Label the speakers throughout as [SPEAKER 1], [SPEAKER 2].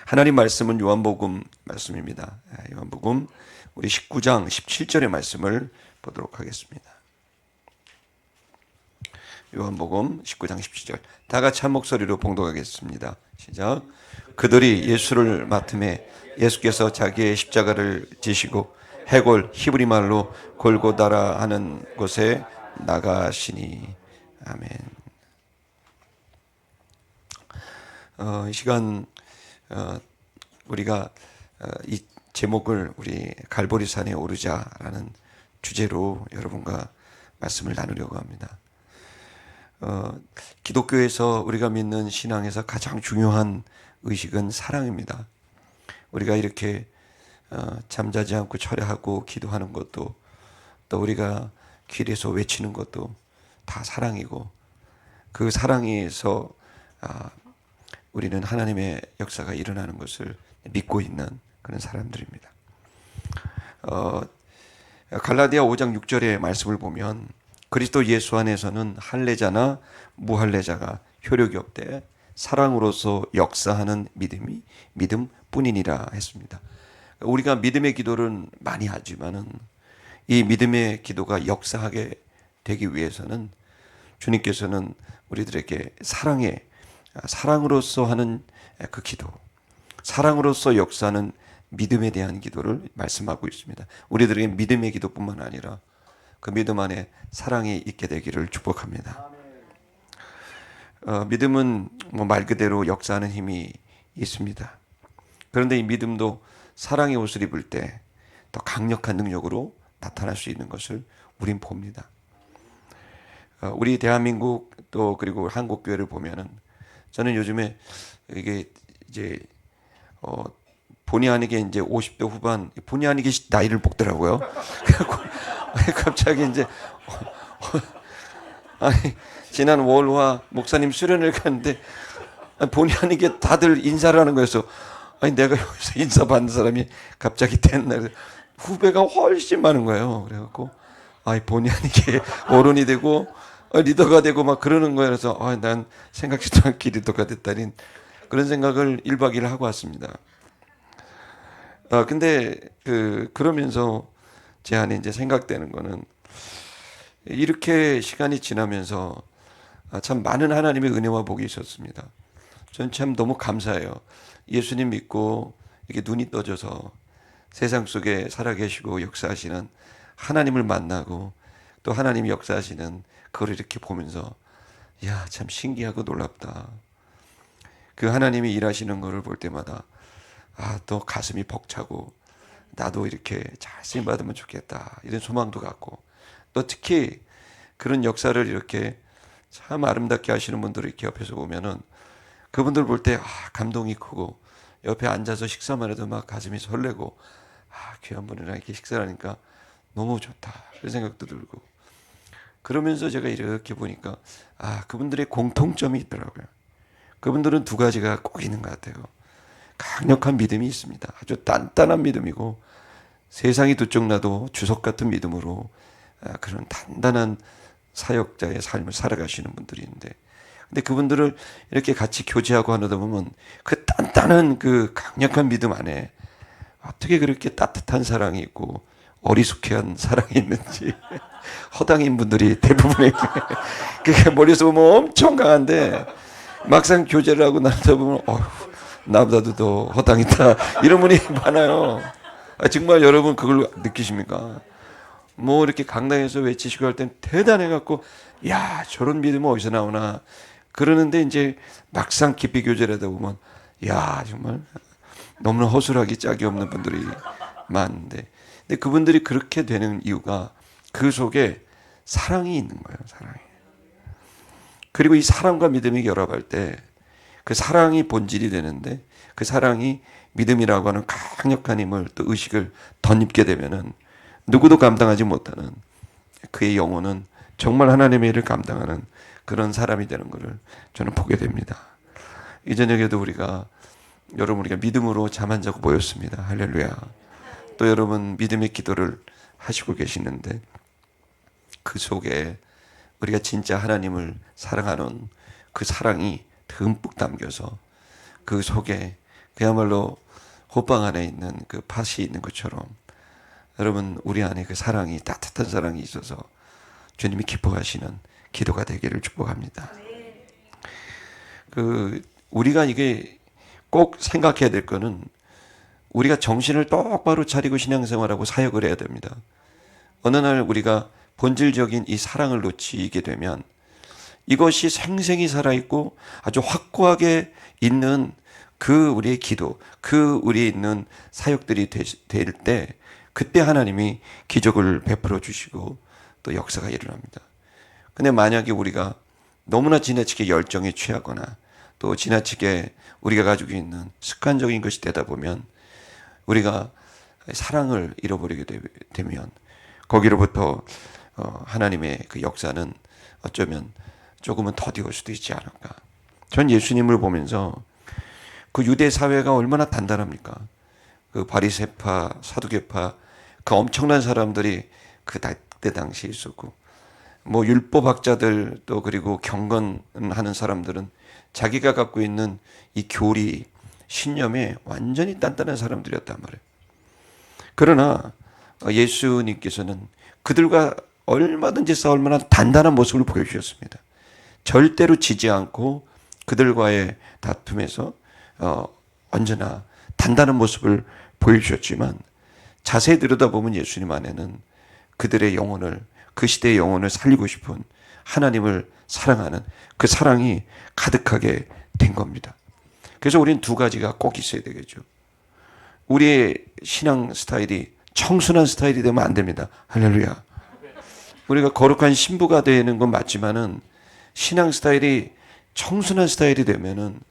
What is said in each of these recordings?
[SPEAKER 1] 하나님 말씀은 요한복음 말씀입니다. 요한복음 우리 19장 17절의 말씀을 보도록 하겠습니다. 요한복음 19장 17절 다 같이 한 목소리로 봉독하겠습니다. 시작. 그들이 예수를 맡음에 예수께서 자기의 십자가를 지시고 해골 히브리 말로 골고다라 하는 곳에 나가시니. 아멘. 이 시간 우리가 이 제목을 우리 갈보리산에 오르자라는 주제로 여러분과 말씀을 나누려고 합니다. 기독교에서 우리가 믿는 신앙에서 가장 중요한 의식은 사랑입니다. 우리가 이렇게 잠자지 않고 철야하고 기도하는 것도, 또 우리가 길에서 외치는 것도 다 사랑이고, 그 사랑에서 우리는 하나님의 역사가 일어나는 것을 믿고 있는 그런 사람들입니다. 갈라디아 5장 6절의 말씀을 보면 그리스도 예수 안에서는 할례자나 무할례자가 효력이 없되 사랑으로서 역사하는 믿음이 믿음뿐이니라 했습니다. 우리가 믿음의 기도를 많이 하지만은 이 믿음의 기도가 역사하게 되기 위해서는 주님께서는 우리들에게 사랑으로서 하는 그 기도, 사랑으로서 역사하는 믿음에 대한 기도를 말씀하고 있습니다. 우리들에게 믿음의 기도뿐만 아니라 그 믿음 안에 사랑이 있게 되기를 축복합니다. 믿음은 말 그대로 역사하는 힘이 있습니다. 그런데 이 믿음도 사랑의 옷을 입을 때 더 강력한 능력으로 나타날 수 있는 것을 우린 봅니다. 우리 대한민국 또 그리고 한국 교회를 보면은 저는 요즘에 이게 이제 본의 아니게 이제 50대 후반 본의 아니게 나이를 먹더라고요. 갑자기 이제 아니 지난 월화 목사님 수련을 갔는데 본의 아니게 다들 인사를 하는 거였어. 아니 내가 여기서 인사 받는 사람이 갑자기 됐나. 후배가 훨씬 많은 거예요. 그래갖고 본의 아니게 어른이 되고 리더가 되고 막 그러는 거예요. 그래서 난 생각지도 않게 리더가 됐다니 그런 생각을 1박 2일 하고 왔습니다. 근데 그러면서 제 안에 이제 생각되는 거는 이렇게 시간이 지나면서 참 많은 하나님의 은혜와 복이 있었습니다. 저는 참 너무 감사해요. 예수님 믿고 이렇게 눈이 떠져서 세상 속에 살아계시고 역사하시는 하나님을 만나고 또 하나님이 역사하시는 그걸 이렇게 보면서 참 신기하고 놀랍다. 그 하나님이 일하시는 것을 볼 때마다 또 가슴이 벅차고 나도 이렇게 잘 쓰임 받으면 좋겠다 이런 소망도 갖고, 또 특히 그런 역사를 이렇게 참 아름답게 하시는 분들을 이렇게 옆에서 보면은 그분들 볼 때 감동이 크고, 옆에 앉아서 식사만 해도 막 가슴이 설레고 귀한 분이랑 이렇게 식사를 하니까 너무 좋다 그런 생각도 들고, 그러면서 제가 이렇게 보니까 그분들의 공통점이 있더라고요. 그분들은 두 가지가 꼭 있는 것 같아요. 강력한 믿음이 있습니다. 아주 단단한 믿음이고, 세상이 두 쪽 나도 주석 같은 믿음으로 그런 단단한 사역자의 삶을 살아가시는 분들이 있는데, 근데 그분들을 이렇게 같이 교제하고 하다 보면 그 단단한 그 강력한 믿음 안에 어떻게 그렇게 따뜻한 사랑이 있고 어리숙해한 사랑이 있는지 허당인 분들이 대부분의 그게 머리에서 보면 엄청 강한데 막상 교제를 하고 나다 보면 나보다도 더 허당이다 이런 분이 많아요. 정말 여러분 그걸 느끼십니까? 뭐 이렇게 강당에서 외치시고 할 땐 대단해갖고 저런 믿음은 어디서 나오나 그러는데, 이제 막상 깊이 교제를 하다 보면 정말 너무나 허술하기 짝이 없는 분들이 많은데, 근데 그분들이 그렇게 되는 이유가 그 속에 사랑이 있는 거예요. 사랑이. 그리고 이 사랑과 믿음이 결합할 때 그 사랑이 본질이 되는데, 그 사랑이 믿음이라고 하는 강력한 힘을 또 의식을 덧입게 되면은 누구도 감당하지 못하는 그의 영혼은 정말 하나님의 일을 감당하는 그런 사람이 되는 것을 저는 보게 됩니다. 이 저녁에도 우리가 믿음으로 잠 안 자고 모였습니다. 할렐루야. 또 여러분 믿음의 기도를 하시고 계시는데, 그 속에 우리가 진짜 하나님을 사랑하는 그 사랑이 듬뿍 담겨서 그 속에 그야말로 호빵 안에 있는 그 팥이 있는 것처럼 여러분 우리 안에 그 사랑이 따뜻한 사랑이 있어서 주님이 기뻐하시는 기도가 되기를 축복합니다. 우리가 이게 꼭 생각해야 될 거는 우리가 정신을 똑바로 차리고 신앙생활하고 사역을 해야 됩니다. 어느 날 우리가 본질적인 이 사랑을 놓치게 되면 이것이 생생히 살아있고 아주 확고하게 있는 그 우리의 기도, 그 우리에 있는 사역들이 될 때 그때 하나님이 기적을 베풀어 주시고 또 역사가 일어납니다. 근데 만약에 우리가 너무나 지나치게 열정에 취하거나 또 지나치게 우리가 가지고 있는 습관적인 것이 되다 보면 우리가 사랑을 잃어버리게 되면 거기로부터 하나님의 그 역사는 어쩌면 조금은 더디올 수도 있지 않을까. 전 예수님을 보면서 그 유대 사회가 얼마나 단단합니까? 그 바리새파, 사두개파, 그 엄청난 사람들이 그때 당시에 있었고, 뭐 율법학자들 또 그리고 경건하는 사람들은 자기가 갖고 있는 이 교리, 신념에 완전히 단단한 사람들이었단 말이에요. 그러나 예수님께서는 그들과 얼마든지 싸울 만한 단단한 모습을 보여주셨습니다. 절대로 지지 않고 그들과의 다툼에서 언제나 단단한 모습을 보여주셨지만 자세히 들여다보면 예수님 안에는 그들의 영혼을, 그 시대의 영혼을 살리고 싶은 하나님을 사랑하는 그 사랑이 가득하게 된 겁니다. 그래서 우리는 두 가지가 꼭 있어야 되겠죠. 우리의 신앙 스타일이 청순한 스타일이 되면 안 됩니다. 할렐루야. 우리가 거룩한 신부가 되는 건 맞지만은 신앙 스타일이 청순한 스타일이 되면은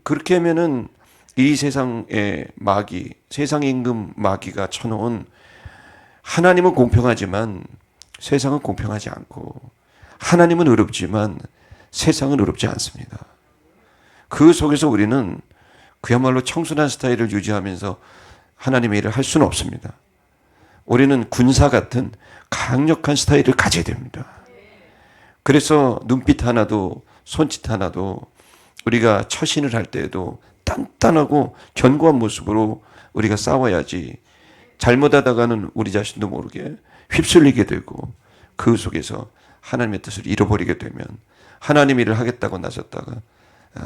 [SPEAKER 1] 그렇게 하면은 이 세상의 마귀, 세상의 임금 마귀가 쳐놓은 하나님은 공평하지만 세상은 공평하지 않고 하나님은 의롭지만 세상은 의롭지 않습니다. 그 속에서 우리는 그야말로 청순한 스타일을 유지하면서 하나님의 일을 할 수는 없습니다. 우리는 군사 같은 강력한 스타일을 가져야 됩니다. 그래서 눈빛 하나도 손짓 하나도 우리가 처신을 할 때에도 단단하고 견고한 모습으로 우리가 싸워야지 잘못하다가는 우리 자신도 모르게 휩쓸리게 되고 그 속에서 하나님의 뜻을 잃어버리게 되면 하나님 일을 하겠다고 나섰다가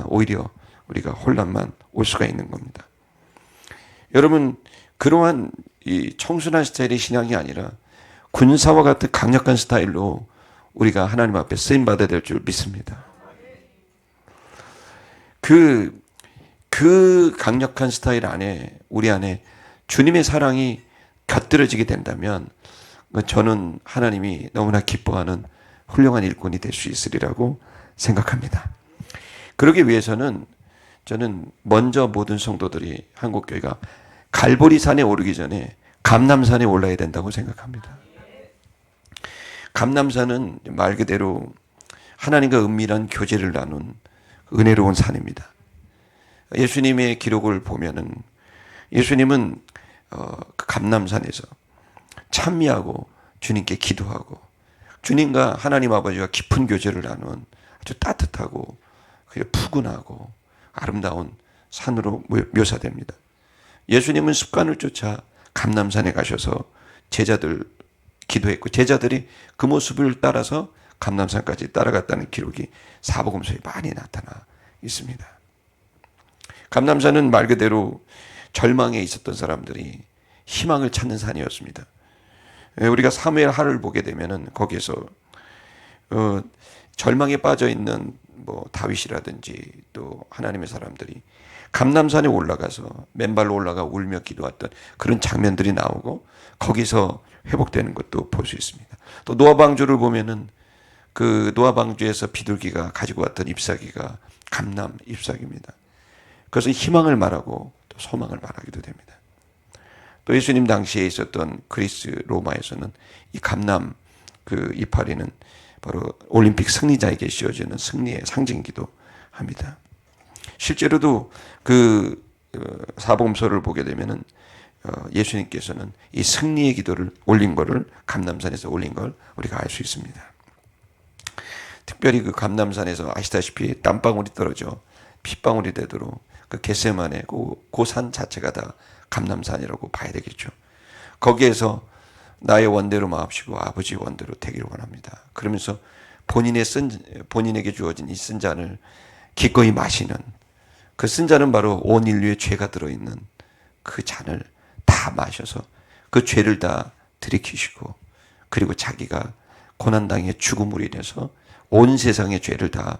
[SPEAKER 1] 오히려 우리가 혼란만 올 수가 있는 겁니다. 여러분, 그러한 이 청순한 스타일의 신앙이 아니라 군사와 같은 강력한 스타일로 우리가 하나님 앞에 쓰임 받아야 될 줄 믿습니다. 그 강력한 스타일 안에 우리 안에 주님의 사랑이 곁들여지게 된다면 저는 하나님이 너무나 기뻐하는 훌륭한 일꾼이 될 수 있으리라고 생각합니다. 그러기 위해서는 저는 먼저 모든 성도들이 한국교회가 갈보리산에 오르기 전에 감람산에 올라야 된다고 생각합니다. 감람산은 말 그대로 하나님과 은밀한 교제를 나눈 은혜로운 산입니다. 예수님의 기록을 보면은 예수님은 그 감람산에서 찬미하고 주님께 기도하고 주님과 하나님 아버지와 깊은 교제를 나눈 아주 따뜻하고 푸근하고 아름다운 산으로 묘사됩니다. 예수님은 습관을 쫓아 감람산에 가셔서 제자들 기도했고 제자들이 그 모습을 따라서 감람산까지 따라갔다는 기록이 사복음서에 많이 나타나 있습니다. 감람산은 말 그대로 절망에 있었던 사람들이 희망을 찾는 산이었습니다. 우리가 사무엘 하를 보게 되면은 거기에서 절망에 빠져 있는 뭐 다윗이라든지 또 하나님의 사람들이 감람산에 올라가서 맨발로 올라가 울며 기도했던 그런 장면들이 나오고 거기서 회복되는 것도 볼 수 있습니다. 또 노아 방주를 보면은 그 노아 방주에서 비둘기가 가지고 왔던 잎사귀가 감람 잎사귀입니다. 그래서 희망을 말하고 또 소망을 말하기도 됩니다. 또 예수님 당시에 있었던 그리스 로마에서는 이 감람 그 이파리는 바로 올림픽 승리자에게 씌워지는 승리의 상징이기도 합니다. 실제로도 그 사복음서를 보게 되면은 예수님께서는 이 승리의 기도를 올린 거를 감람산에서 올린 걸 우리가 알 수 있습니다. 특별히 그 감람산에서 아시다시피 땀방울이 떨어져 핏방울이 되도록 그 겟세마네 그 산 자체가 다 감람산이라고 봐야 되겠죠. 거기에서 나의 원대로 마옵시고 아버지 원대로 되기를 원합니다. 그러면서 본인에게 주어진 이 쓴 잔을 기꺼이 마시는, 그 쓴 잔은 바로 온 인류의 죄가 들어있는 그 잔을 다 마셔서 그 죄를 다 들이키시고, 그리고 자기가 고난당의 죽음으로 인해서 온 세상의 죄를 다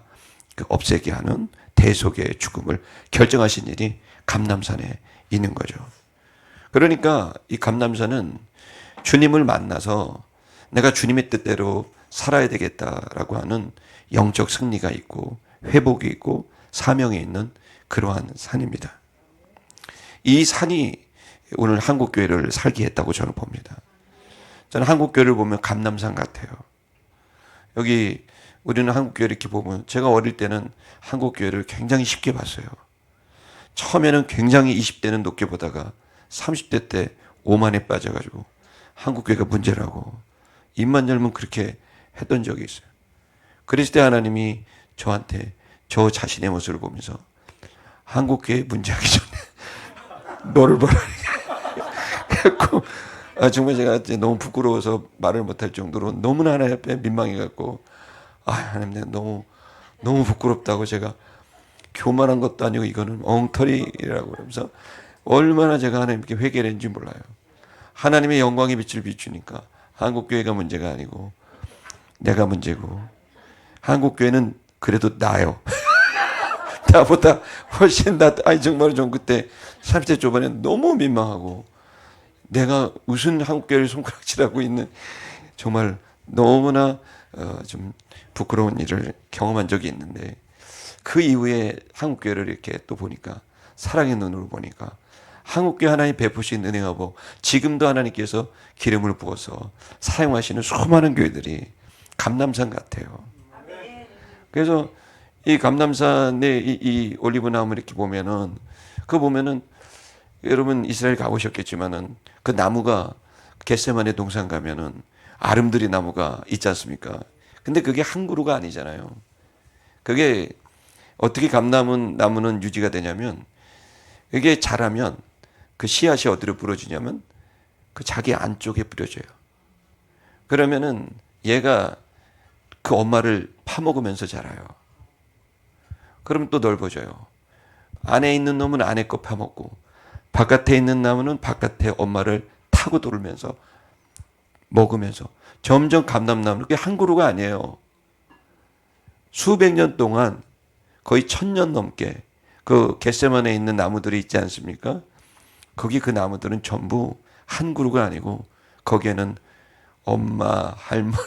[SPEAKER 1] 없애게 하는 대속의 죽음을 결정하신 일이 감람산에 있는 거죠. 그러니까 이 감람산은 주님을 만나서 내가 주님의 뜻대로 살아야 되겠다라고 하는 영적 승리가 있고 회복이 있고 사명이 있는 그러한 산입니다. 이 산이 오늘 한국교회를 살게 했다고 저는 봅니다. 저는 한국교회를 보면 감람산 같아요. 여기 우리는 한국교회를 이렇게 보면, 제가 어릴 때는 한국교회를 굉장히 쉽게 봤어요. 처음에는 굉장히 20대는 높게 보다가 30대 때 오만에 빠져가지고 한국교회가 문제라고 입만 열면 그렇게 했던 적이 있어요. 그랬을 때 하나님이 저한테 저 자신의 모습을 보면서 한국교회 문제하기 전에 너를 보라 했고, 정말 제가 너무 부끄러워서 말을 못할 정도로 너무나 하나님 앞에 민망해갖고, 하나님 내가 너무 부끄럽다고, 제가 교만한 것도 아니고 이거는 엉터리라고 그러면서 얼마나 제가 하나님께 회개를 했는지 몰라요. 하나님의 영광의 빛을 비추니까 한국교회가 문제가 아니고 내가 문제고, 한국교회는 그래도 나요. 나보다 훨씬 정말 좀 그때 30대 초반에 너무 민망하고, 내가 무슨 한국교회를 손가락질하고 있는, 정말 너무나 좀 부끄러운 일을 경험한 적이 있는데, 그 이후에 한국교회를 이렇게 또 보니까, 사랑의 눈으로 보니까 한국교회 하나님 베푸신 은혜가 뭐 지금도 하나님께서 기름을 부어서 사용하시는 수많은 교회들이 감람산 같아요. 그래서 이 감람산의 이 올리브 나무를 이렇게 보면은, 그거 보면은 여러분 이스라엘 가보셨겠지만은 그 나무가 겟세마네 동산 가면은 아름드리 나무가 있지 않습니까? 근데 그게 한 그루가 아니잖아요. 그게 어떻게 감나무는 유지가 되냐면, 이게 자라면 그 씨앗이 어디로 부러지냐면 그 자기 안쪽에 뿌려져요. 그러면은 얘가 그 엄마를 파먹으면서 자라요. 그럼 또 넓어져요. 안에 있는 놈은 안에 거 파먹고, 바깥에 있는 나무는 바깥에 엄마를 타고 돌면서 먹으면서 점점 감람나무는 그게 한 그루가 아니에요. 수백 년 동안, 거의 1000년 넘게 그 겟세마네에 있는 나무들이 있지 않습니까? 거기 그 나무들은 전부 한 그루가 아니고 거기에는 엄마, 할머니,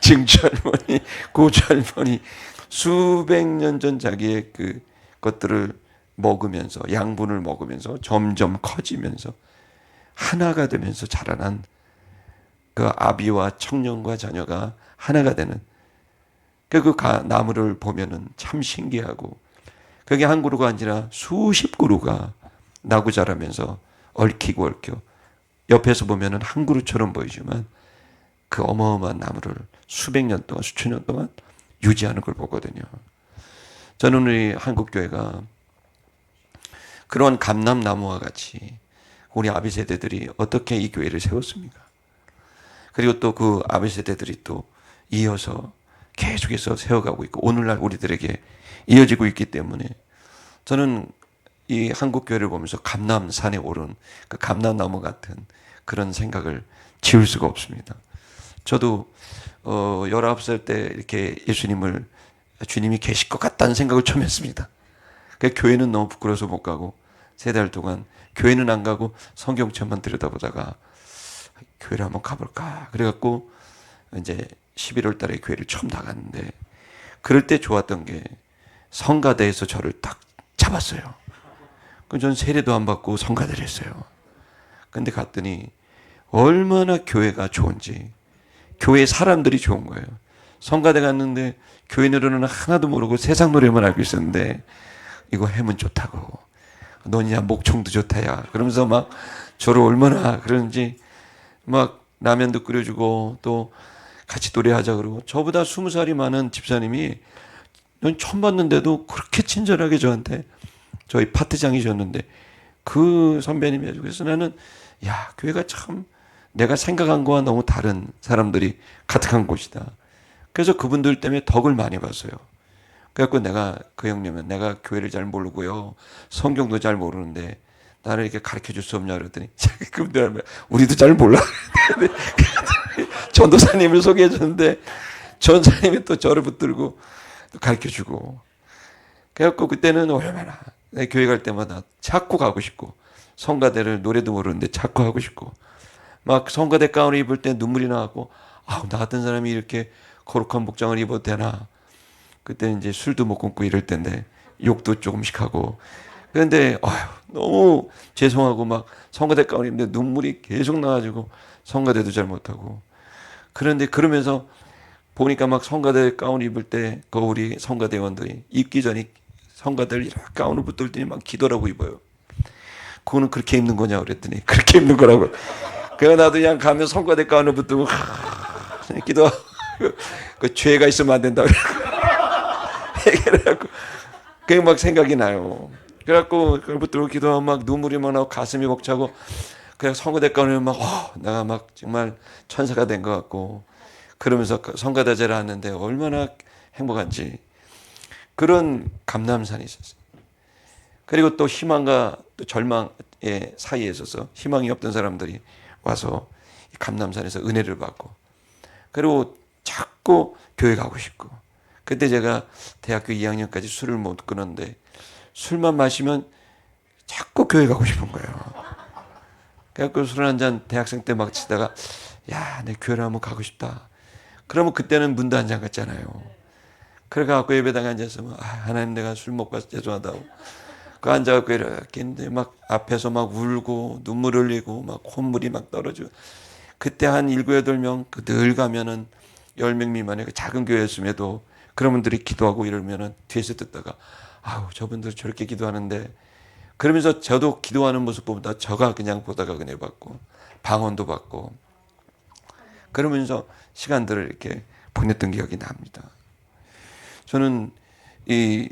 [SPEAKER 1] 증조할머니, 고조할머니 수백 년 전 자기의 그 것들을 먹으면서, 양분을 먹으면서 점점 커지면서 하나가 되면서 자라난 그 아비와 청년과 자녀가 하나가 되는 그 나무를 보면은 참 신기하고, 그게 한 그루가 아니라 수십 그루가 나고 자라면서 얽히고 얽혀 옆에서 보면은 한 그루처럼 보이지만 그 어마어마한 나무를 수백 년 동안, 수천 년 동안 유지하는 걸 보거든요. 저는 우리 한국교회가 그런 감람나무와 같이 우리 아비 세대들이 어떻게 이 교회를 세웠습니까? 그리고 또 그 아비 세대들이 또 이어서 계속해서 세워가고 있고 오늘날 우리들에게 이어지고 있기 때문에, 저는 이 한국교회를 보면서 감람산에 오른 그 감람나무 같은 그런 생각을 지울 수가 없습니다. 저도 19살 때 이렇게 주님이 계실 것 같다는 생각을 처음 했습니다. 교회는 너무 부끄러워서 못 가고 3달 동안 교회는 안 가고 성경책만 들여다보다가 교회를 한번 가볼까 그래갖고 이제 11월 달에 교회를 처음 나갔는데, 그럴 때 좋았던 게 성가대에서 저를 딱 잡았어요. 그럼 전 세례도 안 받고 성가대를 했어요. 근데 갔더니 얼마나 교회가 좋은지, 교회 사람들이 좋은 거예요. 성가대 갔는데 교회 노래는 하나도 모르고 세상 노래만 알고 있었는데, 이거 해면 좋다고, 너냐 목청도 좋다야 그러면서 막 저를 얼마나 그러는지 막 라면도 끓여주고 또 같이 노래하자 그러고, 저보다 20살이 많은 집사님이 넌 처음 봤는데도 그렇게 친절하게 저한테, 저희 파트장이셨는데 그 선배님이 해주고, 그래서 나는 야, 교회가 참 내가 생각한 거와 너무 다른 사람들이 가득한 곳이다. 그래서 그분들 때문에 덕을 많이 봤어요. 그래갖고 내가 그 형님은, 내가 교회를 잘 모르고요, 성경도 잘 모르는데 나를 이렇게 가르쳐 줄 수 없냐 그랬더니 그분들 우리도 잘 몰라. 전도사님을 소개해 줬는데 전사님이 또 저를 붙들고 또 가르쳐 주고. 그래갖고 그때는 얼마나 내 교회 갈 때마다 자꾸 가고 싶고, 성가대를 노래도 모르는데 자꾸 하고 싶고, 막 성가대 가운을 입을 때 눈물이 나고, 아우, 나 같은 사람이 이렇게 거룩한 복장을 입어도 되나. 그때 이제 술도 못 끊고 이럴 때인데 욕도 조금씩 하고. 그런데 아유, 너무 죄송하고 막 성가대 가운 입는데 눈물이 계속 나가지고 성가대도 잘 못하고. 그런데 그러면서 보니까 막 성가대 가운 입을 때 그 우리 성가대원들이 입기 전에 성가대를 이렇게 가운을 붙들더니 막 기도라고 입어요. 그거는 그렇게 입는 거냐 그랬더니 그렇게 입는 거라고. 그래서 나도 그냥 가면 성가대 가운을 붙들고 기도하고, 그 죄가 있으면 안 된다 얘기를 하고. 그게 막 생각이 나요. 그래갖고 그걸 붙들고 기도하면 막 눈물이 막 나고 가슴이 벅차고, 그냥 성가대 가운을 막 내가 막 정말 천사가 된 것 같고, 그러면서 성가대제를 하는데 얼마나 행복한지. 그런 감람산이 있었어요. 그리고 또 희망과 또 절망의 사이에 있어서 희망이 없던 사람들이 와서 감람산에서 은혜를 받고, 그리고 자꾸 교회 가고 싶고. 그때 제가 대학교 2학년까지 술을 못 끊었는데 술만 마시면 자꾸 교회 가고 싶은 거예요. 그래갖고 술 한잔 대학생 때 막 치다가, 야, 내 교회를 한번 가고 싶다. 그러면 그때는 문도 안 잠갔잖아요. 그래갖고 예배당에 앉아서 하나님, 내가 술 먹고 와서 죄송하다고. 그 앉아갖고 이렇게 했는데 막 앞에서 막 울고 눈물 흘리고 막 콧물이 막 떨어지고. 그때 한 7, 8명, 늘 가면은 10명 미만의 그 작은 교회였음에도 그런 분들이 기도하고 이러면은 뒤에서 듣다가, 아우, 저분들 저렇게 기도하는데. 그러면서 저도 기도하는 모습 보다 저가 그냥 보다가 은혜 받고 방언도 받고, 그러면서 시간들을 이렇게 보냈던 기억이 납니다. 저는 이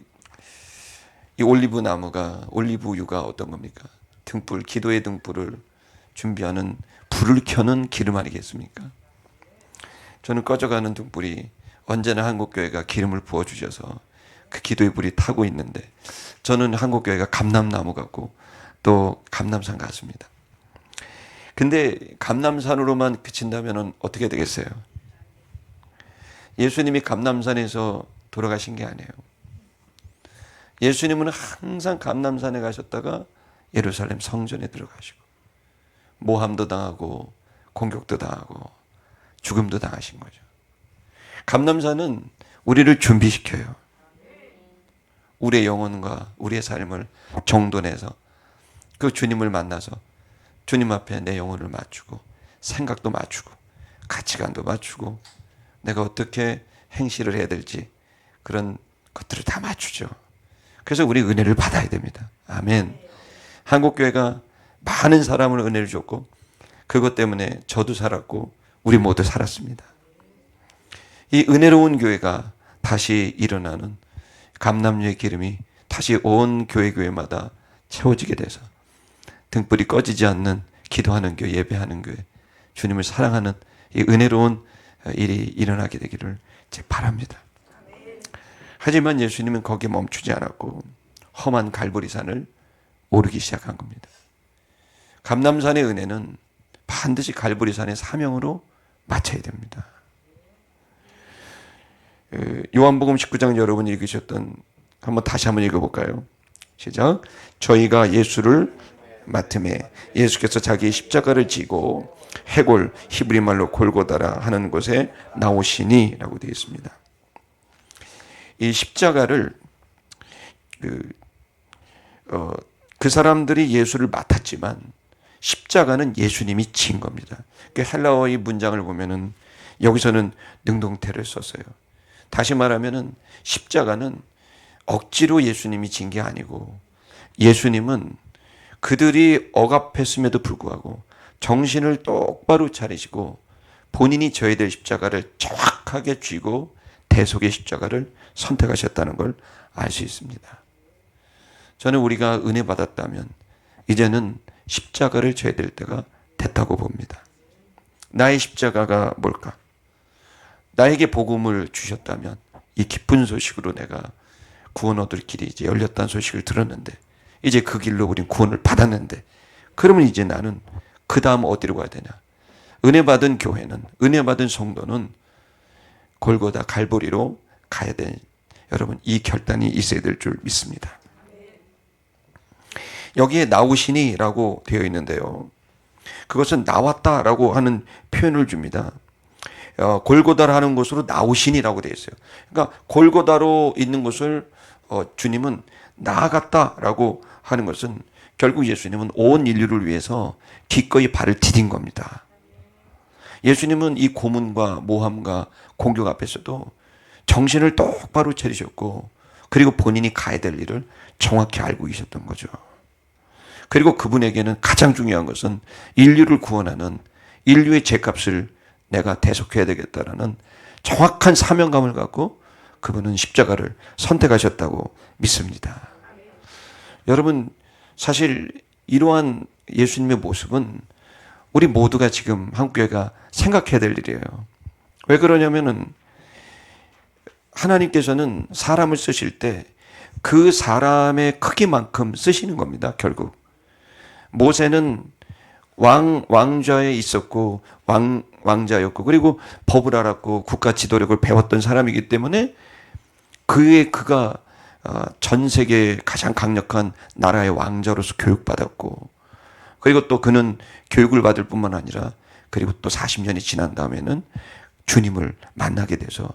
[SPEAKER 1] 올리브 나무가, 올리브 유가 어떤 겁니까? 등불, 기도의 등불을 준비하는, 불을 켜는 기름 아니겠습니까? 저는 꺼져가는 등불이 언제나 한국교회가 기름을 부어주셔서 그 기도의 불이 타고 있는데, 저는 한국교회가 감람나무 같고 또 감람산 같습니다. 근데 감람산으로만 그친다면 어떻게 되겠어요? 예수님이 감람산에서 돌아가신 게 아니에요. 예수님은 항상 감람산에 가셨다가 예루살렘 성전에 들어가시고 모함도 당하고 공격도 당하고 죽음도 당하신 거죠. 감람산은 우리를 준비시켜요. 우리의 영혼과 우리의 삶을 정돈해서 그 주님을 만나서 주님 앞에 내 영혼을 맞추고 생각도 맞추고 가치관도 맞추고 내가 어떻게 행실을 해야 될지 그런 것들을 다 맞추죠. 그래서 우리 은혜를 받아야 됩니다. 아멘. 한국교회가 많은 사람을 은혜를 줬고 그것 때문에 저도 살았고 우리 모두 살았습니다. 이 은혜로운 교회가 다시 일어나는 감람유의 기름이 다시 온 교회마다 채워지게 돼서 등불이 꺼지지 않는 기도하는 교회, 예배하는 교회, 주님을 사랑하는 이 은혜로운 일이 일어나게 되기를 바랍니다. 하지만 예수님은 거기에 멈추지 않았고 험한 갈보리산을 오르기 시작한 겁니다. 감람산의 은혜는 반드시 갈보리산의 사명으로 맞춰야 됩니다. 요한복음 19장 여러분이 읽으셨던, 다시 한번 읽어볼까요? 시작. 저희가 예수를 맡음에 예수께서 자기의 십자가를 지고 해골, 히브리 말로 골고다라 하는 곳에 나오시니 라고 되어 있습니다. 이 십자가를 그 사람들이 예수를 맡았지만 십자가는 예수님이 진 겁니다. 그 헬라어의 문장을 보면은 여기서는 능동태를 썼어요. 다시 말하면은 십자가는 억지로 예수님이 진 게 아니고 예수님은 그들이 억압했음에도 불구하고 정신을 똑바로 차리시고 본인이 져야 될 십자가를 정확하게 쥐고 대속의 십자가를 선택하셨다는 걸 알 수 있습니다. 저는 우리가 은혜 받았다면 이제는 십자가를 져야 될 때가 됐다고 봅니다. 나의 십자가가 뭘까? 나에게 복음을 주셨다면 이 기쁜 소식으로 내가 구원 얻을 길이 이제 열렸다는 소식을 들었는데, 이제 그 길로 우린 구원을 받았는데, 그러면 이제 나는 그 다음 어디로 가야 되냐? 은혜 받은 교회는, 은혜 받은 성도는 골고다 갈보리로 가야 돼. 여러분, 이 결단이 있어야 될 줄 믿습니다. 여기에 나오시니라고 되어 있는데요, 그것은 나왔다라고 하는 표현을 줍니다. 골고다를 하는 곳으로 나오시니라고 되어 있어요. 그러니까 골고다로 있는 곳을 주님은 나아갔다라고 하는 것은 결국 예수님은 온 인류를 위해서 기꺼이 발을 디딘 겁니다. 예수님은 이 고문과 모함과 공격 앞에서도 정신을 똑바로 차리셨고, 그리고 본인이 가야 될 일을 정확히 알고 계셨던 거죠. 그리고 그분에게는 가장 중요한 것은 인류를 구원하는, 인류의 죄값을 내가 대속해야 되겠다라는 정확한 사명감을 갖고 그분은 십자가를 선택하셨다고 믿습니다. 여러분, 사실 이러한 예수님의 모습은 우리 모두가 지금 한국교회가 생각해야 될 일이에요. 왜 그러냐면은 하나님께서는 사람을 쓰실 때 그 사람의 크기만큼 쓰시는 겁니다. 결국 모세는 왕좌에 있었고 왕자였고, 그리고 법을 알았고 국가 지도력을 배웠던 사람이기 때문에 그가 전 세계 가장 강력한 나라의 왕자로서 교육받았고, 그리고 또 그는 교육을 받을 뿐만 아니라 그리고 또 40년이 지난 다음에는 주님을 만나게 돼서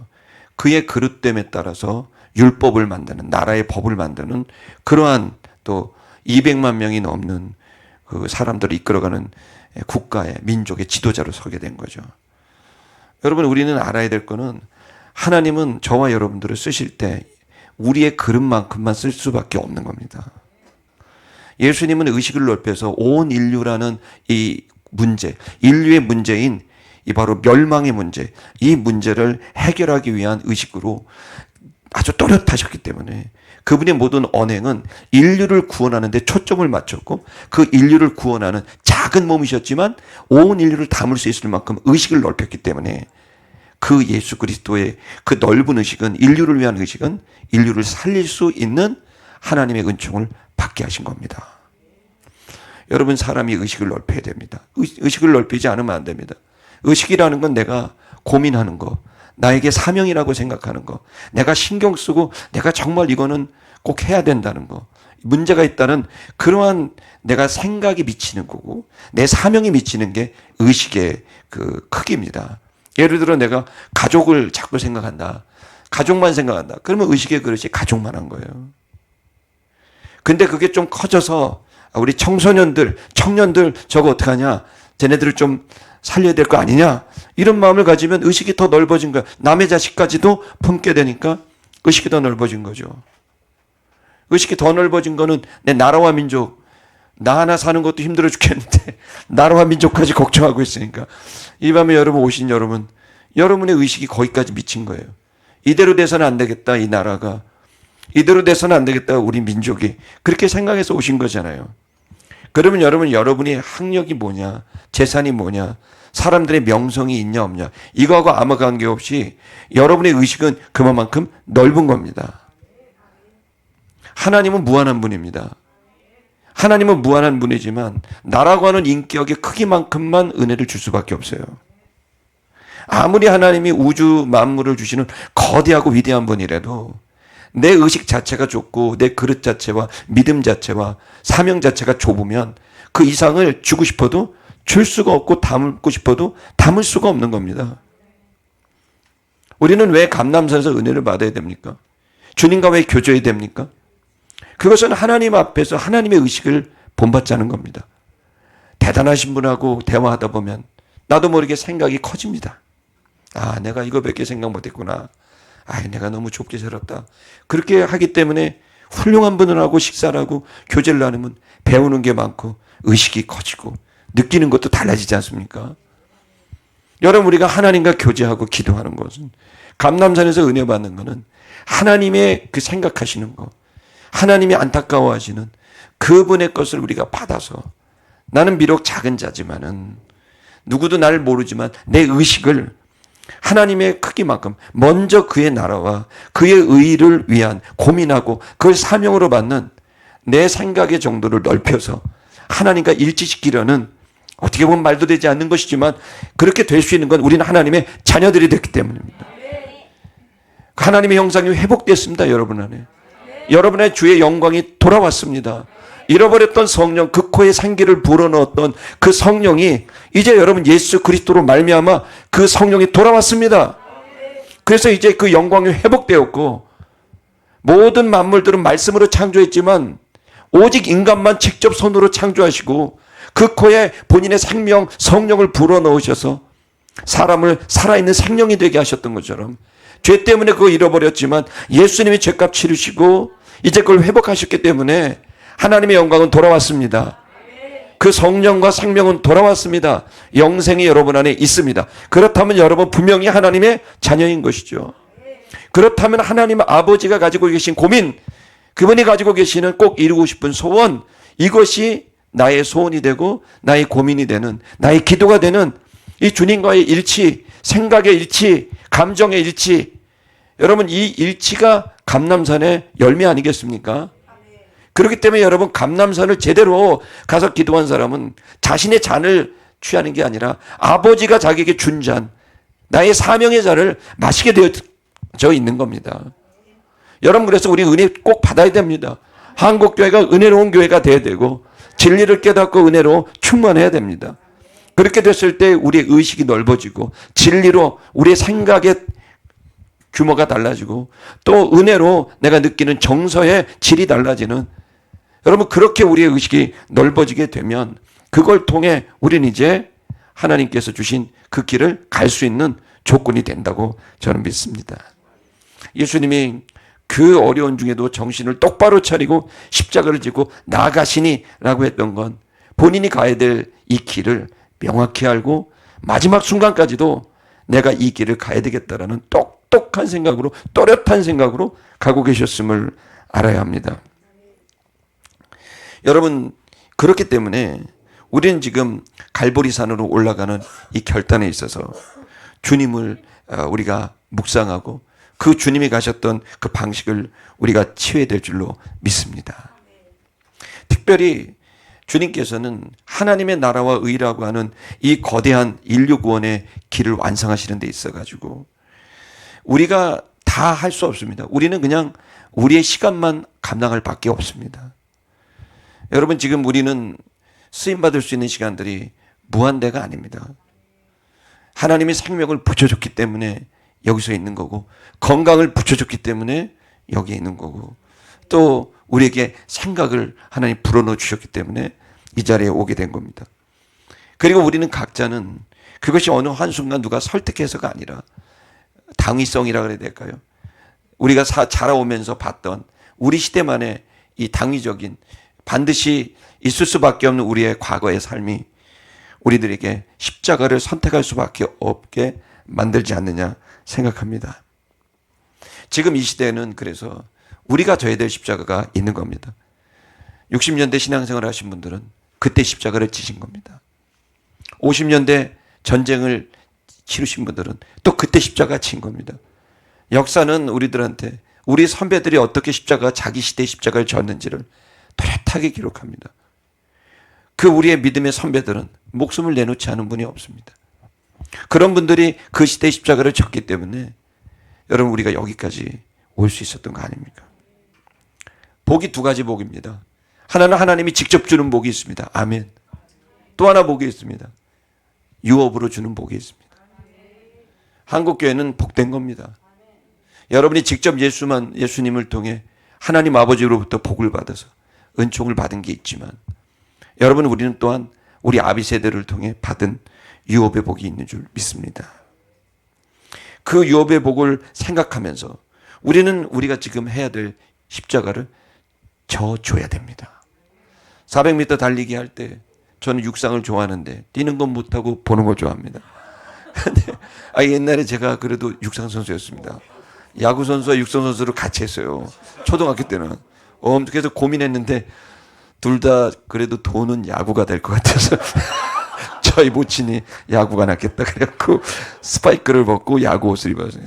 [SPEAKER 1] 그의 그릇됨에 따라서 율법을 만드는, 나라의 법을 만드는 그러한 또 200만 명이 넘는 그 사람들을 이끌어가는 국가의, 민족의 지도자로 서게 된 거죠. 여러분, 우리는 알아야 될 거는 하나님은 저와 여러분들을 쓰실 때 우리의 그릇만큼만 쓸 수밖에 없는 겁니다. 예수님은 의식을 넓혀서 온 인류라는 이 문제, 인류의 문제인 이 바로 멸망의 문제, 이 문제를 해결하기 위한 의식으로 아주 또렷하셨기 때문에 그분의 모든 언행은 인류를 구원하는 데 초점을 맞췄고, 그 인류를 구원하는 작은 몸이셨지만 온 인류를 담을 수 있을 만큼 의식을 넓혔기 때문에 그 예수 그리스도의 그 넓은 의식은, 인류를 위한 의식은 인류를 살릴 수 있는 하나님의 은총을 받게 하신 겁니다. 여러분, 사람이 의식을 넓혀야 됩니다. 의식을 넓히지 않으면 안 됩니다. 의식이라는 건 내가 고민하는 거, 나에게 사명이라고 생각하는 거, 내가 신경 쓰고 내가 정말 이거는 꼭 해야 된다는 거, 문제가 있다는 그러한 내가 생각이 미치는 거고, 내 사명이 미치는 게 의식의 그 크기입니다. 예를 들어 내가 가족을 자꾸 생각한다, 가족만 생각한다, 그러면 의식의 그릇이 가족만 한 거예요. 근데 그게 좀 커져서 우리 청소년들, 청년들 저거 어떡하냐, 쟤네들을 좀 살려야 될 거 아니냐, 이런 마음을 가지면 의식이 더 넓어진 거야. 남의 자식까지도 품게 되니까 의식이 더 넓어진 거죠. 의식이 더 넓어진 거는 내 나라와 민족, 나 하나 사는 것도 힘들어 죽겠는데 나라와 민족까지 걱정하고 있으니까, 이 밤에 여러분 오신 여러분, 여러분의 의식이 거기까지 미친 거예요. 이대로 돼서는 안 되겠다, 이 나라가. 이대로 돼서는 안 되겠다, 우리 민족이. 그렇게 생각해서 오신 거잖아요. 그러면 여러분, 여러분이 학력이 뭐냐, 재산이 뭐냐, 사람들의 명성이 있냐 없냐, 이거하고 아무 관계없이 여러분의 의식은 그만큼 넓은 겁니다. 하나님은 무한한 분입니다. 하나님은 무한한 분이지만 나라고 하는 인격의 크기만큼만 은혜를 줄 수밖에 없어요. 아무리 하나님이 우주 만물을 주시는 거대하고 위대한 분이라도 내 의식 자체가 좁고 내 그릇 자체와 믿음 자체와 사명 자체가 좁으면 그 이상을 주고 싶어도 줄 수가 없고 담고 싶어도 담을 수가 없는 겁니다. 우리는 왜 감람산에서 은혜를 받아야 됩니까? 주님과 왜 교제해야 됩니까? 그것은 하나님 앞에서 하나님의 의식을 본받자는 겁니다. 대단하신 분하고 대화하다 보면 나도 모르게 생각이 커집니다. 아, 내가 이거밖에 생각 못했구나. 아, 내가 너무 좁게 살았다. 그렇게 하기 때문에 훌륭한 분들하고 식사를 하고 교제를 나누면 배우는 게 많고 의식이 커지고 느끼는 것도 달라지지 않습니까? 여러분, 우리가 하나님과 교제하고 기도하는 것은 감람산에서 은혜 받는 거는 하나님의 그 생각하시는 거, 하나님이 안타까워하시는 그분의 것을 우리가 받아서 나는 비록 작은 자지만은 누구도 나를 모르지만 내 의식을 하나님의 크기만큼 먼저 그의 나라와 그의 의를 위한 고민하고 그걸 사명으로 받는 내 생각의 정도를 넓혀서 하나님과 일치시키려는, 어떻게 보면 말도 되지 않는 것이지만 그렇게 될 수 있는 건 우리는 하나님의 자녀들이 됐기 때문입니다. 하나님의 형상이 회복됐습니다. 여러분 안에. 여러분의 주의 영광이 돌아왔습니다. 잃어버렸던 성령, 그 코에 생기를 불어넣었던 그 성령이 이제 여러분 예수 그리스도로 말미암아 그 성령이 돌아왔습니다. 그래서 이제 그 영광이 회복되었고, 모든 만물들은 말씀으로 창조했지만 오직 인간만 직접 손으로 창조하시고 그 코에 본인의 생명, 성령을 불어넣으셔서 사람을 살아있는 생명이 되게 하셨던 것처럼, 죄 때문에 그거 잃어버렸지만 예수님이 죄값 치르시고 이제 그걸 회복하셨기 때문에 하나님의 영광은 돌아왔습니다. 그 성령과 생명은 돌아왔습니다. 영생이 여러분 안에 있습니다. 그렇다면 여러분 분명히 하나님의 자녀인 것이죠. 그렇다면 하나님 아버지가 가지고 계신 고민, 그분이 가지고 계시는 꼭 이루고 싶은 소원, 이것이 나의 소원이 되고 나의 고민이 되는, 나의 기도가 되는 이 주님과의 일치, 생각의 일치, 감정의 일치, 여러분 이 일치가 감람산의 열매 아니겠습니까? 그렇기 때문에 여러분 감람산을 제대로 가서 기도한 사람은 자신의 잔을 취하는 게 아니라 아버지가 자기에게 준 잔, 나의 사명의 잔을 마시게 되어져 있는 겁니다. 여러분 그래서 우리 은혜 꼭 받아야 됩니다. 한국교회가 은혜로운 교회가 돼야 되고 진리를 깨닫고 은혜로 충만해야 됩니다. 그렇게 됐을 때 우리의 의식이 넓어지고 진리로 우리의 생각의 규모가 달라지고 또 은혜로 내가 느끼는 정서의 질이 달라지는, 여러분 그렇게 우리의 의식이 넓어지게 되면 그걸 통해 우리는 이제 하나님께서 주신 그 길을 갈 수 있는 조건이 된다고 저는 믿습니다. 예수님이 그 어려운 중에도 정신을 똑바로 차리고 십자가를 지고 나아가시니 라고 했던 건 본인이 가야 될 이 길을 명확히 알고 마지막 순간까지도 내가 이 길을 가야 되겠다라는 똑똑한 생각으로, 또렷한 생각으로 가고 계셨음을 알아야 합니다. 여러분 그렇기 때문에 우리는 지금 갈보리산으로 올라가는 이 결단에 있어서 주님을 우리가 묵상하고 그 주님이 가셨던 그 방식을 우리가 취해야 될 줄로 믿습니다. 특별히 주님께서는 하나님의 나라와 의라고 하는 이 거대한 인류 구원의 길을 완성하시는 데 있어가지고 우리가 다 할 수 없습니다. 우리는 그냥 우리의 시간만 감당할 밖에 없습니다. 여러분 지금 우리는 쓰임받을 수 있는 시간들이 무한대가 아닙니다. 하나님이 생명을 붙여줬기 때문에 여기서 있는 거고, 건강을 붙여줬기 때문에 여기에 있는 거고, 또 우리에게 생각을 하나님 불어넣어 주셨기 때문에 이 자리에 오게 된 겁니다. 그리고 우리는 각자는 그것이 어느 한순간 누가 설득해서가 아니라 당위성이라 그래야 될까요? 우리가 자라오면서 봤던 우리 시대만의 이 당위적인 반드시 있을 수밖에 없는 우리의 과거의 삶이 우리들에게 십자가를 선택할 수밖에 없게 만들지 않느냐 생각합니다. 지금 이 시대에는 그래서 우리가 져야 될 십자가가 있는 겁니다. 60년대 신앙생활 하신 분들은 그때 십자가를 지신 겁니다. 50년대 전쟁을 치르신 분들은 또 그때 십자가 친 겁니다. 역사는 우리들한테 우리 선배들이 어떻게 자기 시대의 십자가를 졌는지를 또렷하게 기록합니다. 그 우리의 믿음의 선배들은 목숨을 내놓지 않은 분이 없습니다. 그런 분들이 그 시대의 십자가를 졌기 때문에 여러분 우리가 여기까지 올 수 있었던 거 아닙니까? 복이 두 가지 복입니다. 하나는 하나님이 직접 주는 복이 있습니다. 아멘. 또 하나 복이 있습니다. 유업으로 주는 복이 있습니다. 한국교회는 복된 겁니다. 여러분이 직접 예수님을 통해 하나님 아버지로부터 복을 받아서 은총을 받은 게 있지만 여러분 우리는 또한 우리 아비 세대를 통해 받은 유업의 복이 있는 줄 믿습니다. 그 유업의 복을 생각하면서 우리는 우리가 지금 해야 될 십자가를 져줘야 됩니다. 400m 달리기 할 때 저는 육상을 좋아하는데 뛰는 건 못하고 보는 걸 좋아합니다. 옛날에 제가 그래도 육상 선수였습니다. 야구 선수와 육상 선수를 같이 했어요. 초등학교 때는. 그래서 고민했는데 둘 다 그래도 돈은 야구가 될 것 같아서 저희 모친이 야구가 낫겠다 그래갖고 스파이크를 벗고 야구 옷을 입었어요.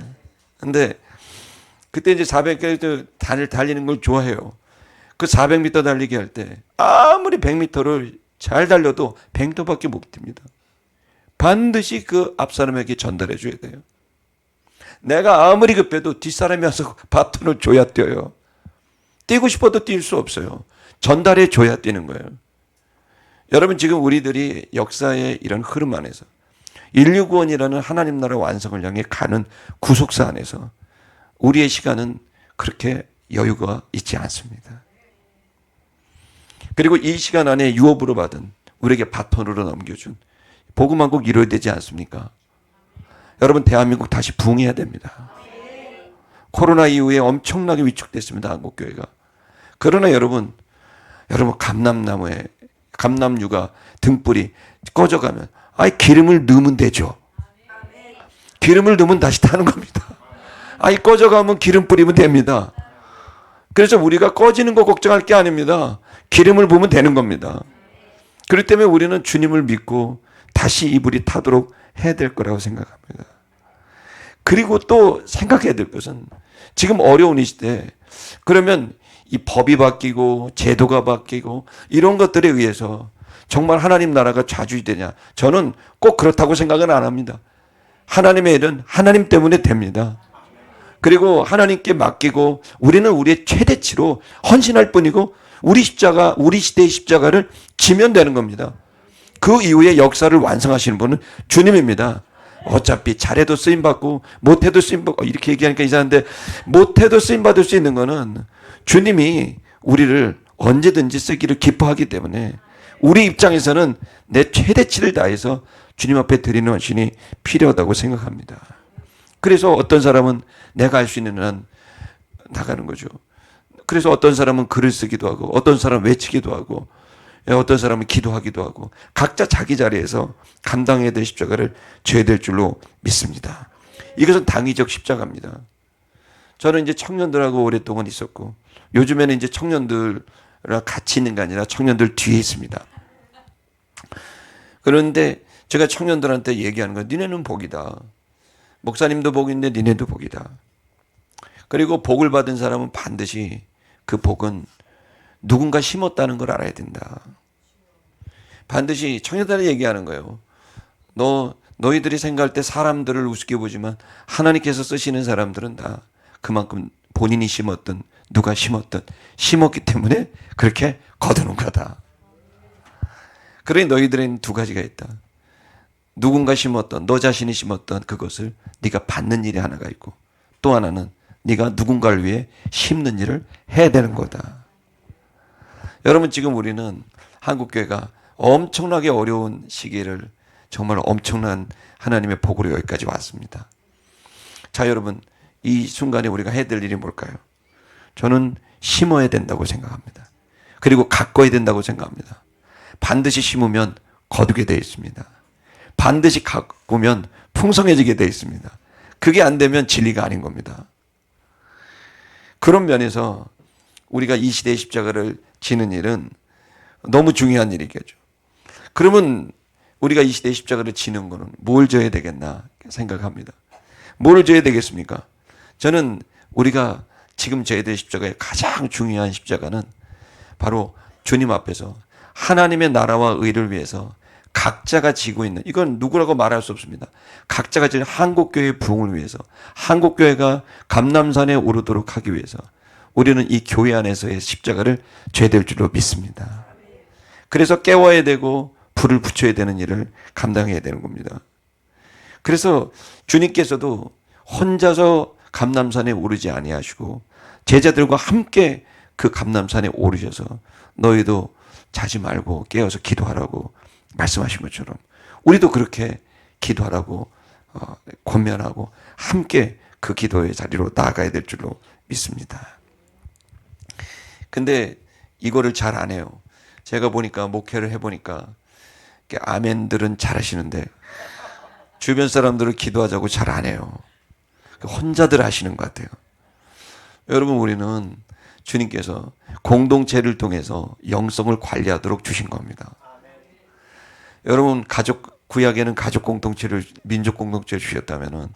[SPEAKER 1] 근데 그때 이제 400km 달리는 걸 좋아해요. 그 400m 달리기 할 때 아무리 100m를 잘 달려도 100m밖에 못 뜁니다. 반드시 그 앞사람에게 전달해 줘야 돼요. 내가 아무리 급해도 뒷사람이 와서 바톤을 줘야 뛰어요. 뛰고 싶어도 뛸 수 없어요. 전달해 줘야 뛰는 거예요. 여러분 지금 우리들이 역사의 이런 흐름 안에서 인류구원이라는 하나님 나라 완성을 향해 가는 구속사 안에서 우리의 시간은 그렇게 여유가 있지 않습니다. 그리고 이 시간 안에 유업으로 받은 우리에게 바톤으로 넘겨준 복음만 꼭 이루어야 되지 않습니까? 여러분 대한민국 다시 부흥해야 됩니다. 코로나 이후에 엄청나게 위축됐습니다. 한국교회가. 그러나 여러분 감람유가 등불이 꺼져가면 기름을 넣으면 되죠. 기름을 넣으면 다시 타는 겁니다. 꺼져가면 기름 뿌리면 됩니다. 그래서 우리가 꺼지는 거 걱정할 게 아닙니다. 기름을 부으면 되는 겁니다. 그렇기 때문에 우리는 주님을 믿고 다시 이 불이 타도록 해야 될 거라고 생각합니다. 그리고 또 생각해야 될 것은 지금 어려운 이 시대에 그러면 이 법이 바뀌고 제도가 바뀌고 이런 것들에 의해서 정말 하나님 나라가 좌주되냐? 저는 꼭 그렇다고 생각은 안 합니다. 하나님의 일은 하나님 때문에 됩니다. 그리고 하나님께 맡기고 우리는 우리의 최대치로 헌신할 뿐이고 우리 시대의 십자가를 지면 되는 겁니다. 그 이후에 역사를 완성하시는 분은 주님입니다. 어차피 잘해도 쓰임받고 못해도 쓰임받고 이렇게 얘기하니까 이상한데 못해도 쓰임받을 수 있는 거는 주님이 우리를 언제든지 쓰기를 기뻐하기 때문에 우리 입장에서는 내 최대치를 다해서 주님 앞에 드리는 헌신이 필요하다고 생각합니다. 그래서 어떤 사람은 내가 할 수 있는 한 나가는 거죠. 그래서 어떤 사람은 글을 쓰기도 하고 어떤 사람은 외치기도 하고 어떤 사람은 기도하기도 하고 각자 자기 자리에서 감당해야 될 십자가를 져야 될 줄로 믿습니다. 이것은 당위적 십자가입니다. 저는 이제 청년들하고 오랫동안 있었고 요즘에는 이제 청년들이랑 같이 있는 게 아니라 청년들 뒤에 있습니다. 그런데 제가 청년들한테 얘기하는 건 니네는 복이다. 목사님도 복인데 니네도 복이다. 그리고 복을 받은 사람은 반드시 그 복은 누군가 심었다는 걸 알아야 된다. 반드시 청년들한테 얘기하는 거예요. 너희들이 생각할 때 사람들을 우습게 보지만 하나님께서 쓰시는 사람들은 다 그만큼 본인이 심었던 누가 심었기 때문에 그렇게 거두는 거다. 그러니 너희들은 두 가지가 있다. 누군가 심었던 너 자신이 심었던 그것을 네가 받는 일이 하나가 있고 또 하나는 네가 누군가를 위해 심는 일을 해야 되는 거다. 여러분 지금 우리는 한국교회가 엄청나게 어려운 시기를 정말 엄청난 하나님의 복으로 여기까지 왔습니다. 자 여러분 이 순간에 우리가 해야 될 일이 뭘까요? 저는 심어야 된다고 생각합니다. 그리고 가꿔야 된다고 생각합니다. 반드시 심으면 거두게 되어 있습니다. 반드시 가꾸면 풍성해지게 되어 있습니다. 그게 안 되면 진리가 아닌 겁니다. 그런 면에서 우리가 이 시대의 십자가를 지는 일은 너무 중요한 일이겠죠. 그러면 우리가 이 시대의 십자가를 지는 거는 뭘 져야 되겠나 생각합니다. 뭘 져야 되겠습니까? 저는 우리가 지금 져야 될 십자가의 가장 중요한 십자가는 바로 주님 앞에서 하나님의 나라와 의를 위해서 각자가 지고 있는 이건 누구라고 말할 수 없습니다. 각자가 지는 한국교회의 부흥을 위해서 한국교회가 감람산에 오르도록 하기 위해서 우리는 이 교회 안에서의 십자가를 져야 될 줄로 믿습니다. 그래서 깨워야 되고 불을 붙여야 되는 일을 감당해야 되는 겁니다. 그래서 주님께서도 혼자서 감람산에 오르지 아니하시고 제자들과 함께 그 감람산에 오르셔서 너희도 자지 말고 깨어서 기도하라고 말씀하신 것처럼 우리도 그렇게 기도하라고 권면하고 함께 그 기도의 자리로 나아가야 될 줄로 믿습니다. 근데 이거를 잘 안 해요. 제가 보니까 목회를 해보니까 아멘들은 잘 하시는데 주변 사람들을 기도하자고 잘 안 해요. 혼자들 하시는 것 같아요. 여러분, 우리는 주님께서 공동체를 통해서 영성을 관리하도록 주신 겁니다. 여러분, 구약에는 가족 공동체를, 민족 공동체를 주셨다면은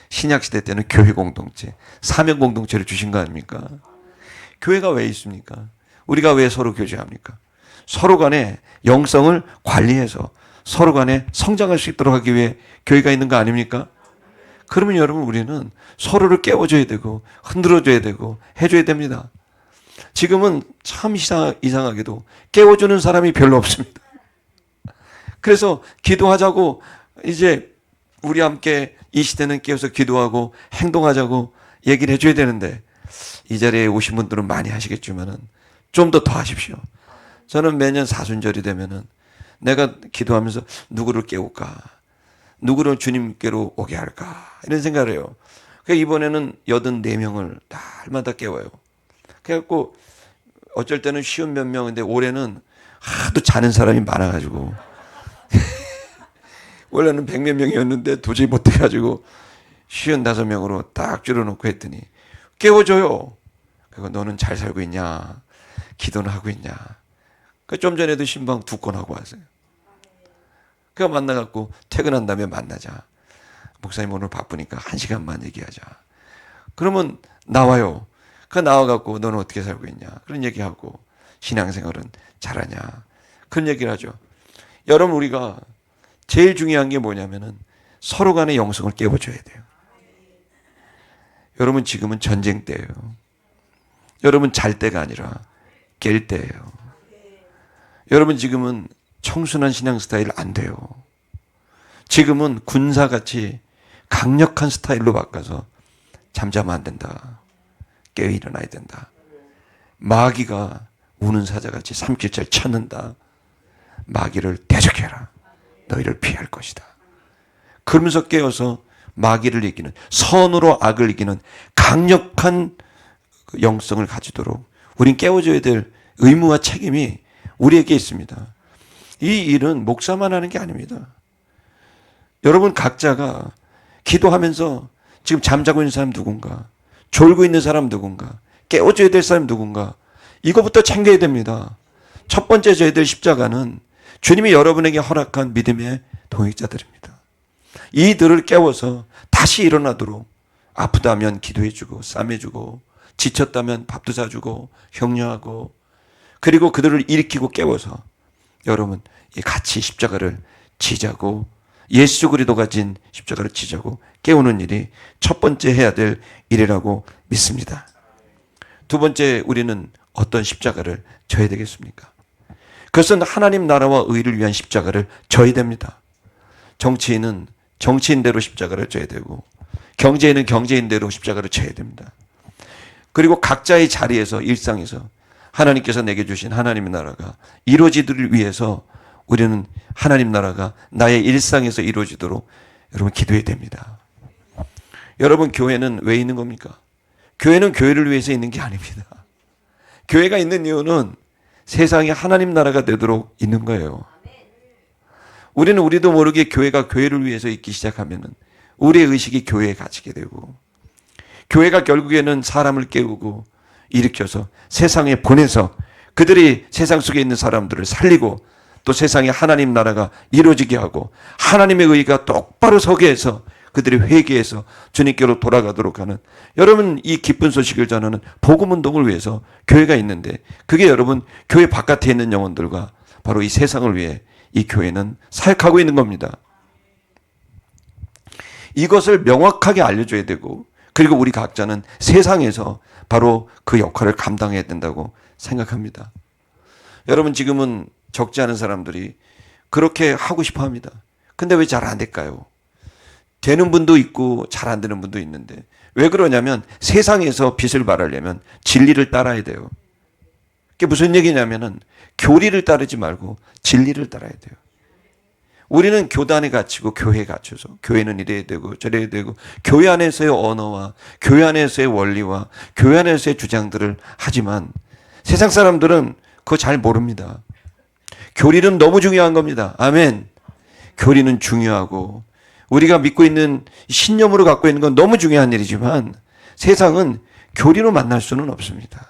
[SPEAKER 1] 신약 시대 때는 교회 공동체, 사명 공동체를 주신 거 아닙니까? 교회가 왜 있습니까? 우리가 왜 서로 교제합니까? 서로 간에 영성을 관리해서 서로 간에 성장할 수 있도록 하기 위해 교회가 있는 거 아닙니까? 그러면 여러분, 우리는 서로를 깨워줘야 되고 흔들어줘야 되고 해줘야 됩니다. 지금은 참 이상하게도 깨워주는 사람이 별로 없습니다. 그래서 기도하자고, 이제 우리 함께 이 시대는 깨워서 기도하고 행동하자고 얘기를 해줘야 되는데, 이 자리에 오신 분들은 많이 하시겠지만은 좀 더 하십시오. 저는 매년 사순절이 되면은 내가 기도하면서 누구를 깨울까? 누구를 주님께로 오게 할까? 이런 생각을 해요. 그러니까 이번에는 84명을 날마다 깨워요. 그래갖고 어쩔 때는 쉬운 몇 명인데 올해는 하도 자는 사람이 많아가지고 원래는 100몇 명이었는데 도저히 못해가지고 55명으로 딱 줄여놓고 했더니 깨워줘요. 그리고 너는 잘 살고 있냐? 기도는 하고 있냐? 좀 전에도 신방 2건 하고 왔어요. 그가 만나갖고 퇴근한 다음에 만나자. 목사님 오늘 바쁘니까 1시간만 얘기하자. 그러면 나와요. 그 나와갖고 너는 어떻게 살고 있냐? 그런 얘기하고 신앙생활은 잘하냐? 그런 얘기를 하죠. 여러분, 우리가 제일 중요한 게 뭐냐면은 서로 간의 영성을 깨워줘야 돼요. 여러분, 지금은 전쟁 때예요. 여러분, 잘 때가 아니라 깰 때예요. 여러분, 지금은 청순한 신앙 스타일 안 돼요. 지금은 군사같이 강력한 스타일로 바꿔서 잠자면 안 된다. 깨어 일어나야 된다. 마귀가 우는 사자같이 삼킬자를 찾는다. 마귀를 대적해라. 너희를 피할 것이다. 그러면서 깨어서 마귀를 이기는, 선으로 악을 이기는 강력한 영성을 가지도록 우린 깨워줘야 될 의무와 책임이 우리에게 있습니다. 이 일은 목사만 하는 게 아닙니다. 여러분 각자가 기도하면서 지금 잠자고 있는 사람 누군가, 졸고 있는 사람 누군가, 깨워줘야 될 사람 누군가, 이거부터 챙겨야 됩니다. 첫 번째 져야 될 십자가는 주님이 여러분에게 허락한 믿음의 동역자들입니다. 이들을 깨워서 다시 일어나도록, 아프다면 기도해주고 싸매주고 지쳤다면 밥도 사주고 격려하고, 그리고 그들을 일으키고 깨워서 여러분 같이 십자가를 지자고, 예수 그리스도가 진 십자가를 지자고 깨우는 일이 첫 번째 해야 될 일이라고 믿습니다. 두 번째, 우리는 어떤 십자가를 져야 되겠습니까? 그것은 하나님 나라와 의를 위한 십자가를 져야 됩니다. 정치인은 정치인대로 십자가를 져야 되고, 경제인은 경제인대로 십자가를 져야 됩니다. 그리고 각자의 자리에서, 일상에서 하나님께서 내게 주신 하나님의 나라가 이루어지기를 위해서 우리는 하나님 나라가 나의 일상에서 이루어지도록 여러분 기도해야 됩니다. 여러분, 교회는 왜 있는 겁니까? 교회는 교회를 위해서 있는 게 아닙니다. 교회가 있는 이유는 세상에 하나님 나라가 되도록 있는 거예요. 우리는 우리도 모르게 교회가 교회를 위해서 있기 시작하면은 우리의 의식이 교회에 갇히게 되고, 교회가 결국에는 사람을 깨우고 일으켜서 세상에 보내서 그들이 세상 속에 있는 사람들을 살리고, 또 세상에 하나님 나라가 이루어지게 하고 하나님의 의가 똑바로 서게 해서 그들이 회개해서 주님께로 돌아가도록 하는, 여러분 이 기쁜 소식을 전하는 복음운동을 위해서 교회가 있는데, 그게 여러분 교회 바깥에 있는 영혼들과 바로 이 세상을 위해 이 교회는 사역하고 있는 겁니다. 이것을 명확하게 알려줘야 되고, 그리고 우리 각자는 세상에서 바로 그 역할을 감당해야 된다고 생각합니다. 여러분, 지금은 적지 않은 사람들이 그렇게 하고 싶어 합니다. 근데 왜 잘 안 될까요? 되는 분도 있고 잘 안 되는 분도 있는데, 왜 그러냐면 세상에서 빛을 발하려면 진리를 따라야 돼요. 그게 무슨 얘기냐면은 교리를 따르지 말고 진리를 따라야 돼요. 우리는 교단에 갇히고 교회에 갇혀서 교회는 이래야 되고 저래야 되고, 교회 안에서의 언어와 교회 안에서의 원리와 교회 안에서의 주장들을 하지만 세상 사람들은 그거 잘 모릅니다. 교리는 너무 중요한 겁니다. 아멘. 교리는 중요하고 우리가 믿고 있는 신념으로 갖고 있는 건 너무 중요한 일이지만 세상은 교리로 만날 수는 없습니다.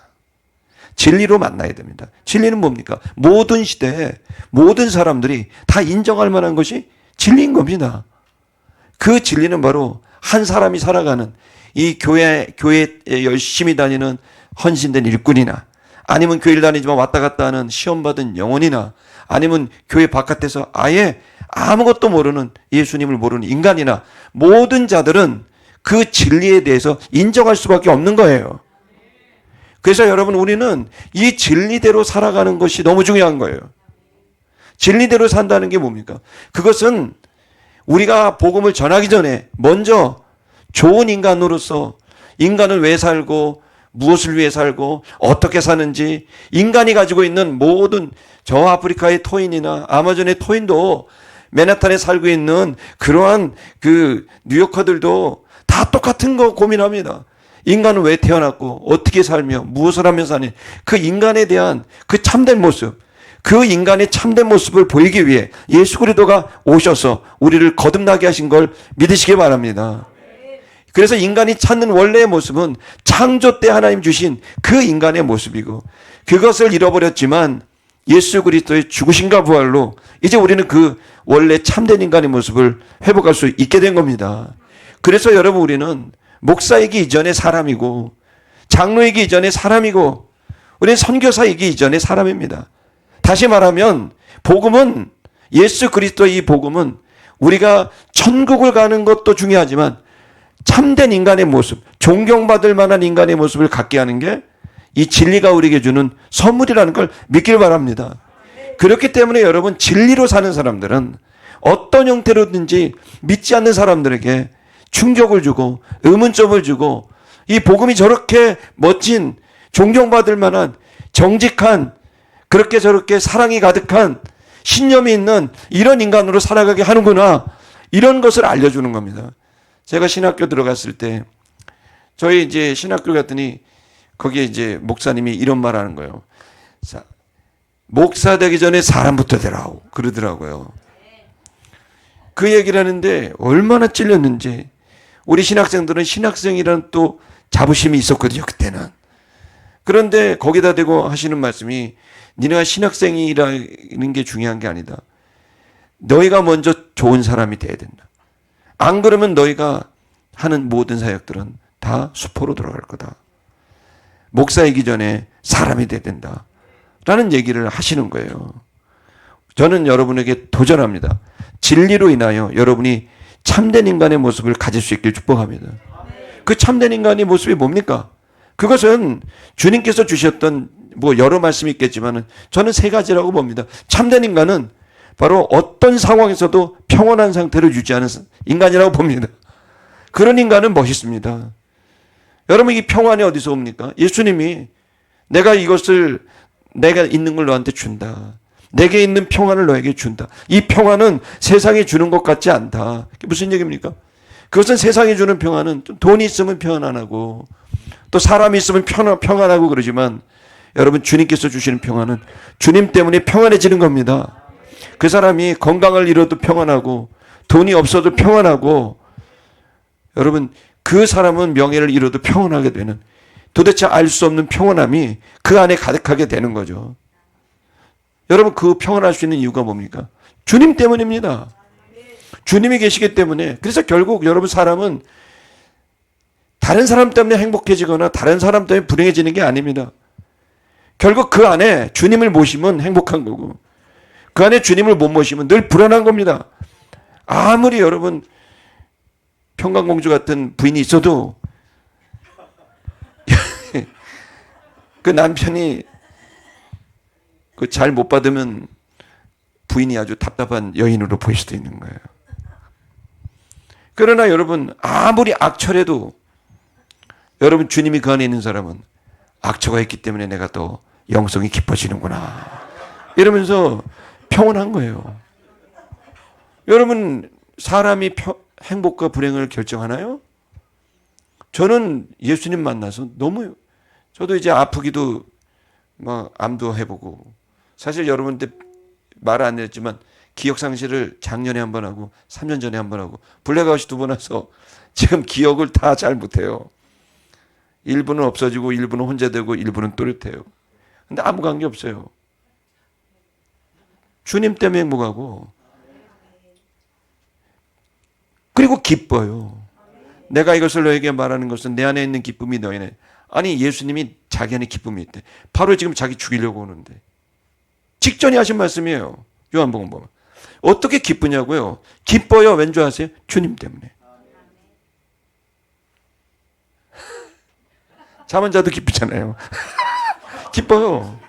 [SPEAKER 1] 진리로 만나야 됩니다. 진리는 뭡니까? 모든 시대에 모든 사람들이 다 인정할 만한 것이 진리인 겁니다. 그 진리는 바로 한 사람이 살아가는 이 교회에 열심히 다니는 헌신된 일꾼이나 아니면 교회를 다니지만 왔다 갔다 하는 시험받은 영혼이나 아니면 교회 바깥에서 아예 아무것도 모르는 예수님을 모르는 인간이나 모든 자들은 그 진리에 대해서 인정할 수밖에 없는 거예요. 그래서 여러분 우리는 이 진리대로 살아가는 것이 너무 중요한 거예요. 진리대로 산다는 게 뭡니까? 그것은 우리가 복음을 전하기 전에 먼저 좋은 인간으로서 인간은 왜 살고 무엇을 위해 살고 어떻게 사는지 인간이 가지고 있는 모든 저 아프리카의 토인이나 아마존의 토인도 맨하탄에 살고 있는 그러한 그 뉴요커들도 다 똑같은 거 고민합니다. 인간은 왜 태어났고 어떻게 살며 무엇을 하며 사니 그 인간에 대한 그 참된 모습 그 인간의 참된 모습을 보이기 위해 예수 그리스도가 오셔서 우리를 거듭나게 하신 걸 믿으시기 바랍니다. 그래서 인간이 찾는 원래의 모습은 창조 때 하나님 주신 그 인간의 모습이고 그것을 잃어버렸지만 예수 그리스도의 죽으심과 부활로 이제 우리는 그 원래 참된 인간의 모습을 회복할 수 있게 된 겁니다. 그래서 여러분 우리는 목사이기 이전의 사람이고 장로이기 이전의 사람이고 우리는 선교사이기 이전의 사람입니다. 다시 말하면 복음은 예수 그리스도의 이 복음은 우리가 천국을 가는 것도 중요하지만 참된 인간의 모습, 존경받을 만한 인간의 모습을 갖게 하는 게 이 진리가 우리에게 주는 선물이라는 걸 믿길 바랍니다. 그렇기 때문에 여러분 진리로 사는 사람들은 어떤 형태로든지 믿지 않는 사람들에게 충격을 주고 의문점을 주고 이 복음이 저렇게 멋진 존경받을 만한 정직한 그렇게 저렇게 사랑이 가득한 신념이 있는 이런 인간으로 살아가게 하는구나 이런 것을 알려주는 겁니다. 제가 신학교 들어갔을 때 저희 이제 신학교 갔더니 거기에 이제 목사님이 이런 말 하는 거예요. 자, 목사 되기 전에 사람부터 되라고 그러더라고요. 그 얘기를 하는데 얼마나 찔렸는지 우리 신학생들은 신학생이라는 또 자부심이 있었거든요. 그때는. 그런데 거기다 대고 하시는 말씀이 니네가 신학생이라는 게 중요한 게 아니다. 너희가 먼저 좋은 사람이 돼야 된다. 안 그러면 너희가 하는 모든 사역들은 다 수포로 돌아갈 거다. 목사이기 전에 사람이 돼야 된다. 라는 얘기를 하시는 거예요. 저는 여러분에게 도전합니다. 진리로 인하여 여러분이 참된 인간의 모습을 가질 수 있길 축복합니다. 그 참된 인간의 모습이 뭡니까? 그것은 주님께서 주셨던 뭐 여러 말씀이 있겠지만 저는 세 가지라고 봅니다. 참된 인간은 바로 어떤 상황에서도 평온한 상태를 유지하는 인간이라고 봅니다. 그런 인간은 멋있습니다. 여러분 이 평안이 어디서 옵니까? 예수님이 내가 이것을 내가 있는 걸 너한테 준다. 내게 있는 평안을 너에게 준다. 이 평안은 세상이 주는 것 같지 않다. 그게 무슨 얘기입니까? 그것은 세상이 주는 평안은 돈이 있으면 평안하고 또 사람이 있으면 평안하고 그러지만 여러분 주님께서 주시는 평안은 주님 때문에 평안해지는 겁니다. 그 사람이 건강을 잃어도 평안하고 돈이 없어도 평안하고 여러분 그 사람은 명예를 잃어도 평안하게 되는 도대체 알 수 없는 평안함이 그 안에 가득하게 되는 거죠. 여러분 그 평안할 수 있는 이유가 뭡니까? 주님 때문입니다. 주님이 계시기 때문에. 그래서 결국 여러분 사람은 다른 사람 때문에 행복해지거나 다른 사람 때문에 불행해지는 게 아닙니다. 결국 그 안에 주님을 모시면 행복한 거고 그 안에 주님을 못 모시면 늘 불안한 겁니다. 아무리 여러분 평강공주 같은 부인이 있어도 그 남편이 그 잘 못 받으면 부인이 아주 답답한 여인으로 보일 수도 있는 거예요. 그러나 여러분 아무리 악철해도 여러분 주님이 그 안에 있는 사람은 악처가 있기 때문에 내가 또 영성이 깊어지는구나 이러면서 평온한 거예요. 여러분 사람이 행복과 불행을 결정하나요? 저는 예수님 만나서 너무 저도 이제 아프기도 막 암도 해보고 사실 여러분한테 말 안 했지만 기억상실을 작년에 한 번 하고 3년 전에 한 번 하고 블랙아웃이 2번 와서 지금 기억을 다 잘 못해요. 일부는 없어지고 일부는 혼자 되고 일부는 또렷해요. 근데 아무 관계 없어요. 주님 때문에 행복하고 그리고 기뻐요. 내가 이것을 너에게 말하는 것은 내 안에 있는 기쁨이 너희네. 아니 예수님이 자기 안에 기쁨이 있대. 바로 지금 자기 죽이려고 오는데 직전에 하신 말씀이에요. 요한복음 보면 어떻게 기쁘냐고요. 기뻐요. 왠 줄 아세요? 주님 때문에. 잠 안 자도 기쁘잖아요. 기뻐요.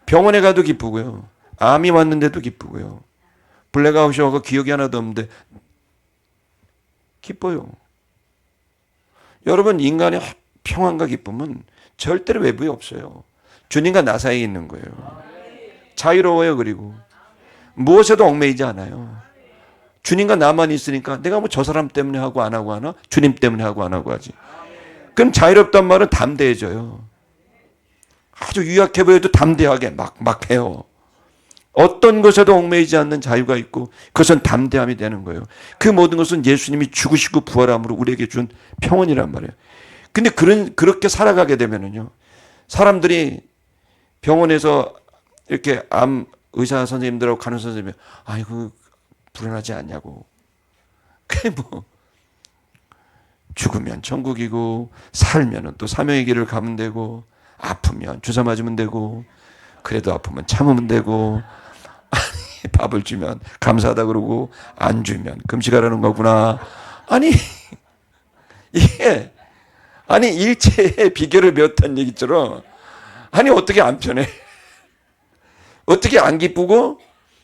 [SPEAKER 1] 병원에 가도 기쁘고요. 암이 왔는데도 기쁘고요. 블랙아웃이 와서 기억이 하나도 없는데 기뻐요. 여러분 인간의 평안과 기쁨은 절대로 외부에 없어요. 주님과 나 사이에 있는 거예요. 자유로워요. 그리고 무엇에도 얽매이지 않아요. 주님과 나만 있으니까 내가 뭐 저 사람 때문에 하고 안 하고 하나? 주님 때문에 하고 안 하고 하지. 그럼 자유롭단 말은 담대해져요. 아주 유약해 보여도 담대하게 막 해요. 어떤 것에도 얽매이지 않는 자유가 있고 그것은 담대함이 되는 거예요. 그 모든 것은 예수님이 죽으시고 부활함으로 우리에게 준 평온이란 말이에요. 근데 그렇게 살아가게 되면은요. 사람들이 병원에서 이렇게 암 의사 선생님들하고 간호 선생님이 아이고 불안하지 않냐고. 그게 뭐 죽으면 천국이고 살면은 또 사명의 길을 가면 되고 아프면 주사 맞으면 되고 그래도 아프면 참으면 되고 아니 밥을 주면 감사하다 그러고 안 주면 금식하라는 거구나. 아니 이게 아니 일체의 비결을 배웠다는 얘기처럼 아니 어떻게 안 편해? 어떻게 안 기쁘고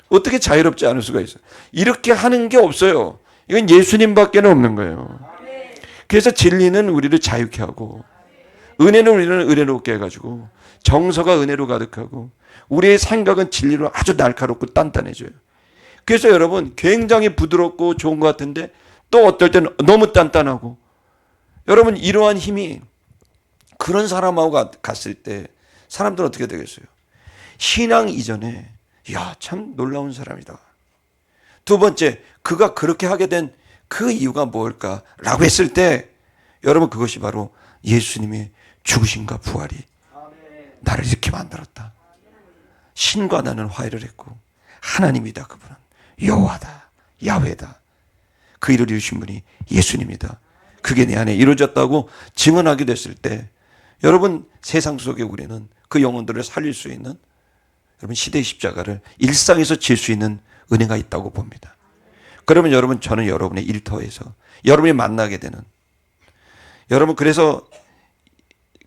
[SPEAKER 1] 어떻게 자유롭지 않을 수가 있어요? 이렇게 하는 게 없어요. 이건 예수님밖에 없는 거예요. 그래서 진리는 우리를 자유케 하고 은혜는 우리를 은혜롭게 해가지고 정서가 은혜로 가득하고 우리의 생각은 진리로 아주 날카롭고 단단해져요. 그래서 여러분 굉장히 부드럽고 좋은 것 같은데 또 어떨 때는 너무 단단하고 여러분 이러한 힘이 그런 사람하고 갔을 때 사람들은 어떻게 되겠어요? 신앙 이전에 야, 참 놀라운 사람이다. 두 번째, 그가 그렇게 하게 된 그 이유가 뭘까라고 했을 때 여러분 그것이 바로 예수님의 죽으심과 부활이 나를 이렇게 만들었다. 신과 나는 화해를 했고 하나님이다. 그분은 여호와다. 야훼다. 그 일을 이루신 분이 예수님이다. 그게 내 안에 이루어졌다고 증언하게 됐을 때 여러분 세상 속에 우리는 그 영혼들을 살릴 수 있는 여러분 시대의 십자가를 일상에서 질 수 있는 은혜가 있다고 봅니다. 그러면 여러분 저는 여러분의 일터에서 여러분이 만나게 되는 여러분 그래서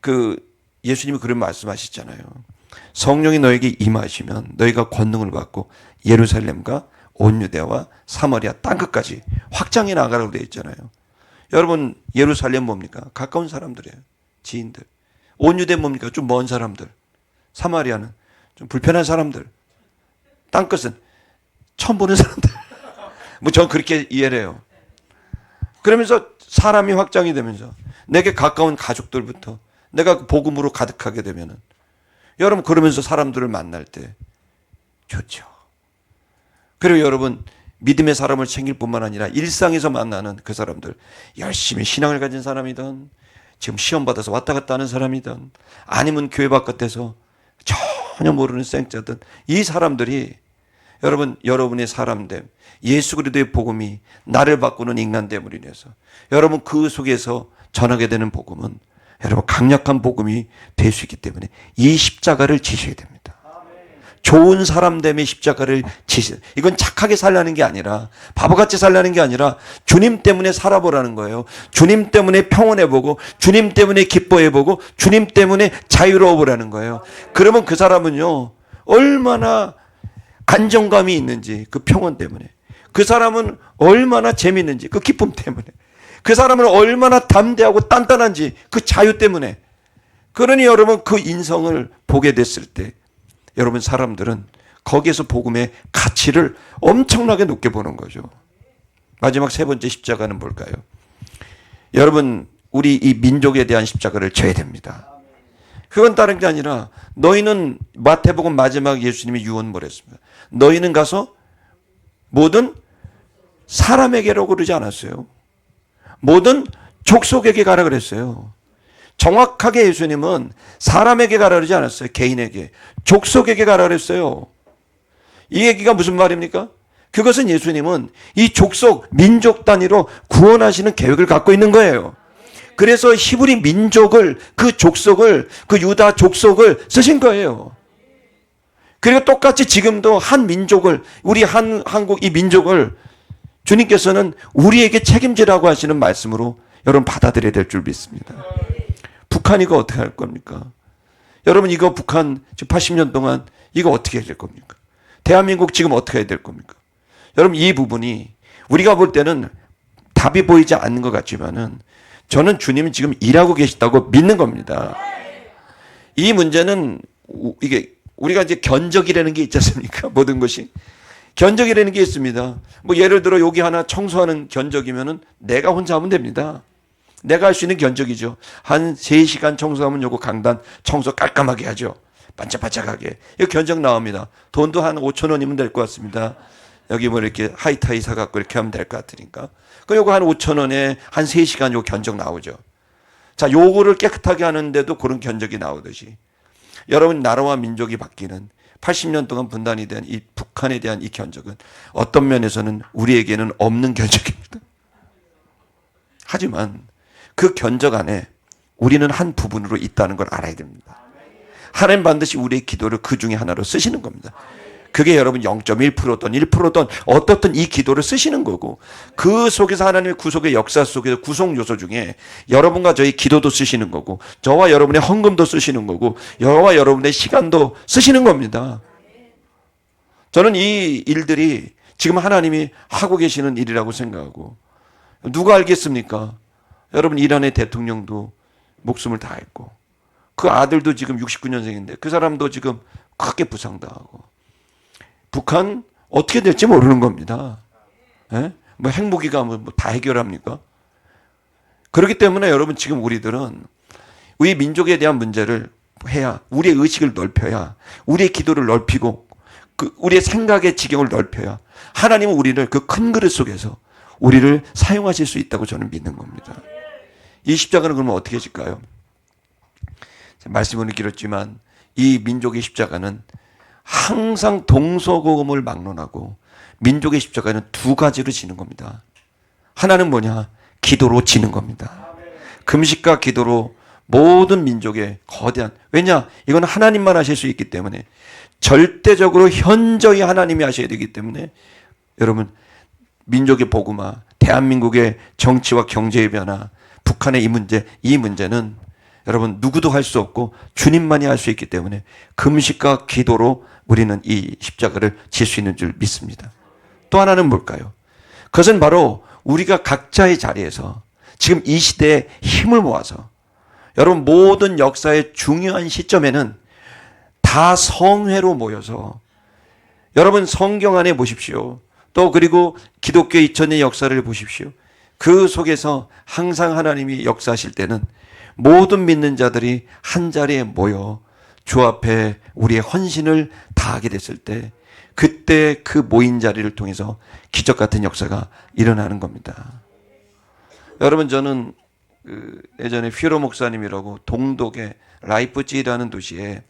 [SPEAKER 1] 그 예수님이 그런 말씀하시잖아요. 성령이 너에게 임하시면 너희가 권능을 받고 예루살렘과 온 유대와 사마리아 땅끝까지 확장해 나가라고 되어 있잖아요. 여러분 예루살렘 뭡니까? 가까운 사람들이에요. 지인들. 온 유대 뭡니까? 좀 먼 사람들. 사마리아는 좀 불편한 사람들. 땅끝은 처음 보는 사람들. 뭐 전 그렇게 이해를 해요. 그러면서 사람이 확장이 되면서 내게 가까운 가족들부터 내가 복음으로 가득하게 되면은 여러분 그러면서 사람들을 만날 때 좋죠. 그리고 여러분 믿음의 사람을 챙길 뿐만 아니라 일상에서 만나는 그 사람들 열심히 신앙을 가진 사람이든 지금 시험 받아서 왔다 갔다 하는 사람이든 아니면 교회 바깥에서 전혀 모르는 생자든 이 사람들이 여러분 여러분의 사람됨 예수 그리스도의 복음이 나를 바꾸는 인간됨으로 인해서 여러분 그 속에서 전하게 되는 복음은 여러분 강력한 복음이 될 수 있기 때문에 이 십자가를 지셔야 됩니다. 좋은 사람됨의 십자가를 지셔야 돼요. 이건 착하게 살라는 게 아니라 바보같이 살라는 게 아니라 주님 때문에 살아보라는 거예요. 주님 때문에 평온해보고 주님 때문에 기뻐해보고 주님 때문에 자유로워보라는 거예요. 그러면 그 사람은요 얼마나 안정감이 있는지 그 평온 때문에 그 사람은 얼마나 재미있는지 그 기쁨 때문에 그 사람은 얼마나 담대하고 단단한지 그 자유 때문에 그러니 여러분 그 인성을 보게 됐을 때 여러분 사람들은 거기에서 복음의 가치를 엄청나게 높게 보는 거죠. 마지막 세 번째 십자가는 뭘까요? 여러분 우리 이 민족에 대한 십자가를 져야 됩니다. 그건 다른 게 아니라 너희는 마태복음 마지막 예수님이 유언을 했습니다. 너희는 가서 모든 사람에게라고 그러지 않았어요. 모든 족속에게 가라 그랬어요. 정확하게 예수님은 사람에게 가라 그러지 않았어요. 개인에게. 족속에게 가라 그랬어요. 이 얘기가 무슨 말입니까? 그것은 예수님은 이 족속, 민족 단위로 구원하시는 계획을 갖고 있는 거예요. 그래서 히브리 민족을, 그 족속을, 그 유다 족속을 쓰신 거예요. 그리고 똑같이 지금도 한 민족을, 우리 한국 이 민족을 주님께서는 우리에게 책임지라고 하시는 말씀으로 여러분 받아들여야 될 줄 믿습니다. 북한 이거 어떻게 할 겁니까? 여러분 이거 북한 지금 80년 동안 이거 어떻게 해야 될 겁니까? 대한민국 지금 어떻게 해야 될 겁니까? 여러분 이 부분이 우리가 볼 때는 답이 보이지 않는 것 같지만은 저는 주님이 지금 일하고 계시다고 믿는 겁니다. 이 문제는 이게 우리가 이제 견적이라는 게 있지 않습니까? 모든 것이. 견적이라는 게 있습니다. 뭐 예를 들어 여기 하나 청소하는 견적이면은 내가 혼자 하면 됩니다. 내가 할 수 있는 견적이죠. 한 3시간 청소하면 요거 강단 청소 깔끔하게 하죠. 반짝반짝하게. 이거 견적 나옵니다. 돈도 한 5천 원이면 될 것 같습니다. 여기 뭐 이렇게 하이타이 사갖고 이렇게 하면 될 것 같으니까. 그 요거 한 5천 원에 한 3시간 요 견적 나오죠. 자, 요거를 깨끗하게 하는데도 그런 견적이 나오듯이 여러분 나라와 민족이 바뀌는 80년 동안 분단이 된 이 북한에 대한 이 견적은 어떤 면에서는 우리에게는 없는 견적입니다. 하지만 그 견적 안에 우리는 한 부분으로 있다는 걸 알아야 됩니다. 하나님 반드시 우리의 기도를 그 중에 하나로 쓰시는 겁니다. 그게 여러분 0.1%든 1%든 어떻든 이 기도를 쓰시는 거고 그 속에서 하나님의 구속의 역사 속에서 구속 요소 중에 여러분과 저희 기도도 쓰시는 거고 저와 여러분의 헌금도 쓰시는 거고 저와 여러분의 시간도 쓰시는 겁니다. 저는 이 일들이 지금 하나님이 하고 계시는 일이라고 생각하고 누가 알겠습니까? 여러분 이란의 대통령도 목숨을 다했고 그 아들도 지금 69년생인데 그 사람도 지금 크게 부상당하고 북한 어떻게 될지 모르는 겁니다. 예? 뭐 핵무기가 뭐 다 해결합니까? 그렇기 때문에 여러분 지금 우리들은 우리 민족에 대한 문제를 해야 우리의 의식을 넓혀야 우리의 기도를 넓히고 그 우리의 생각의 지경을 넓혀야 하나님은 우리를 그 큰 그릇 속에서 우리를 사용하실 수 있다고 저는 믿는 겁니다. 이 십자가는 그러면 어떻게 질까요? 말씀은 길었지만 이 민족의 십자가는 항상 동서고금을 막론하고 민족의 십자가는 두 가지로 지는 겁니다. 하나는 뭐냐? 기도로 지는 겁니다. 금식과 기도로 모든 민족의 거대한, 왜냐? 이건 하나님만 하실 수 있기 때문에 절대적으로 현저히 하나님이 하셔야 되기 때문에 여러분 민족의 복음화, 대한민국의 정치와 경제의 변화, 북한의 이 문제는 여러분 누구도 할 수 없고 주님만이 할 수 있기 때문에 금식과 기도로 우리는 이 십자가를 질 수 있는 줄 믿습니다. 또 하나는 뭘까요? 그것은 바로 우리가 각자의 자리에서 지금 이 시대에 힘을 모아서 여러분 모든 역사의 중요한 시점에는 다 성회로 모여서 여러분 성경 안에 보십시오. 또 그리고 기독교 2000년 역사를 보십시오. 그 속에서 항상 하나님이 역사하실 때는 모든 믿는 자들이 한 자리에 모여 주 앞에 우리의 헌신을 다하게 됐을 때 그때 그 모인 자리를 통해서 기적 같은 역사가 일어나는 겁니다. 여러분 저는 예전에 퓨러 목사님이라고 동독의 라이프치히라는 도시에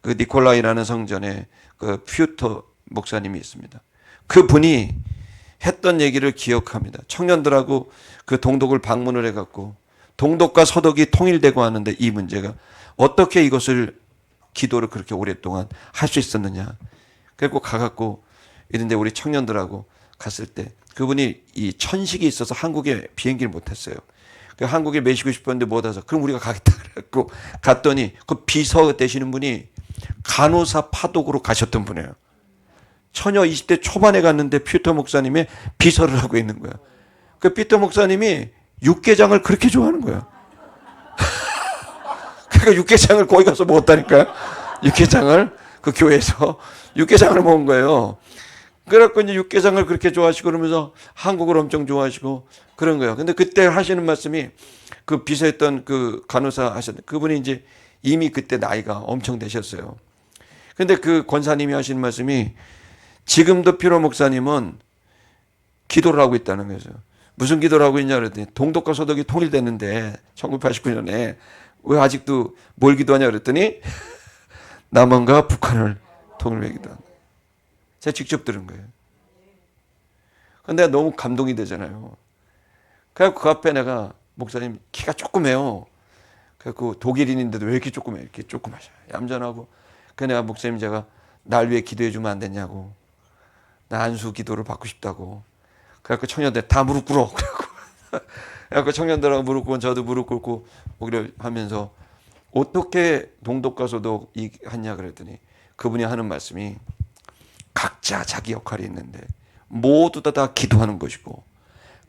[SPEAKER 1] 그 니콜라이라는 성전에 그 퓨터 목사님이 있습니다. 그분이 했던 얘기를 기억합니다. 청년들하고 그 동독을 방문을 해갖고 동독과 서독이 통일되고 하는데 이 문제가 어떻게 이것을 기도를 그렇게 오랫동안 할 수 있었느냐. 그리고 가갖고 이런데 우리 청년들하고 갔을 때 그분이 이 천식이 있어서 한국에 비행기를 못했어요. 그 한국에 매시고 싶었는데 못 와서 그럼 우리가 가겠다 그래갖고 갔더니 그 비서 되시는 분이 간호사 파독으로 가셨던 분이에요. 처녀 20대 초반에 갔는데 퓨터 목사님의 비서를 하고 있는 거야. 그 퓨터 목사님이 육개장을 그렇게 좋아하는 거야. 그러니까 육개장을 거기 가서 먹었다니까요. 육개장을 그 교회에서 육개장을 먹은 거예요. 그래갖고 이제 육개장을 그렇게 좋아하시고 그러면서 한국을 엄청 좋아하시고 그런 거예요. 근데 그때 하시는 말씀이 그 비서했던 그 간호사 하셨는데 그분이 이제 이미 그때 나이가 엄청 되셨어요. 근데 그 권사님이 하시는 말씀이 지금도 피로 목사님은 기도를 하고 있다는 거죠. 무슨 기도를 하고 있냐 그랬더니 동독과 서독이 통일됐는데 1989년에 왜 아직도 뭘 기도하냐 그랬더니 남한과 북한을 통일해 기도한다. 제가 직접 들은 거예요. 근데 너무 감동이 되잖아요. 그래서 그 앞에 내가 목사님 키가 조그매요. 그래서 독일인인데도 왜 이렇게 조그매? 이렇게 조그마셔. 얌전하고. 그래서 내가 목사님 제가 날 위해 기도해 주면 안 되냐고. 나 안수 기도를 받고 싶다고. 그래서 청년들 다 무릎 꿇어. 그래서 청년들하고 무릎 꿇고 저도 무릎 꿇고 오기로 하면서 어떻게 동독과 서독 하냐 그랬더니 그분이 하는 말씀이 각자 자기 역할이 있는데 모두 다 기도하는 것이고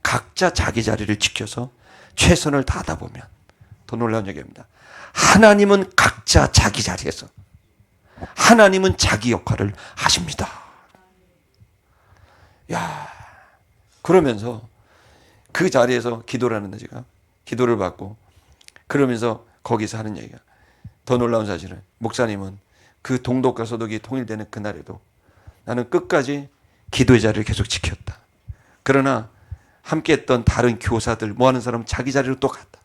[SPEAKER 1] 각자 자기 자리를 지켜서 최선을 다하다 보면 더 놀라운 얘기입니다. 하나님은 각자 자기 자리에서 하나님은 자기 역할을 하십니다. 야, 그러면서 그 자리에서 기도를 하는데 제가 기도를 받고 그러면서 거기서 하는 얘기가 더 놀라운 사실은 목사님은 그 동독과 서독이 통일되는 그날에도 나는 끝까지 기도의 자리를 계속 지켰다. 그러나 함께 했던 다른 교사들 뭐 하는 사람은 자기 자리로 또 갔다.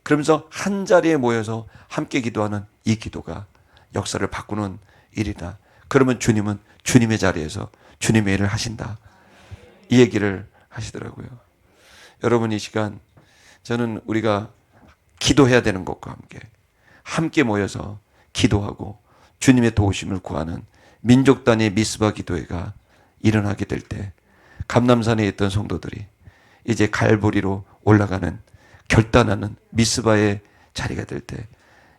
[SPEAKER 1] 그러면서 한 자리에 모여서 함께 기도하는 이 기도가 역사를 바꾸는 일이다. 그러면 주님은 주님의 자리에서 주님의 일을 하신다. 이 얘기를 하시더라고요. 여러분 이 시간 저는 우리가 기도해야 되는 것과 함께 모여서 기도하고 주님의 도우심을 구하는 민족 단위의 미스바 기도회가 일어나게 될 때 감람산에 있던 성도들이 이제 갈보리로 올라가는 결단하는 미스바의 자리가 될 때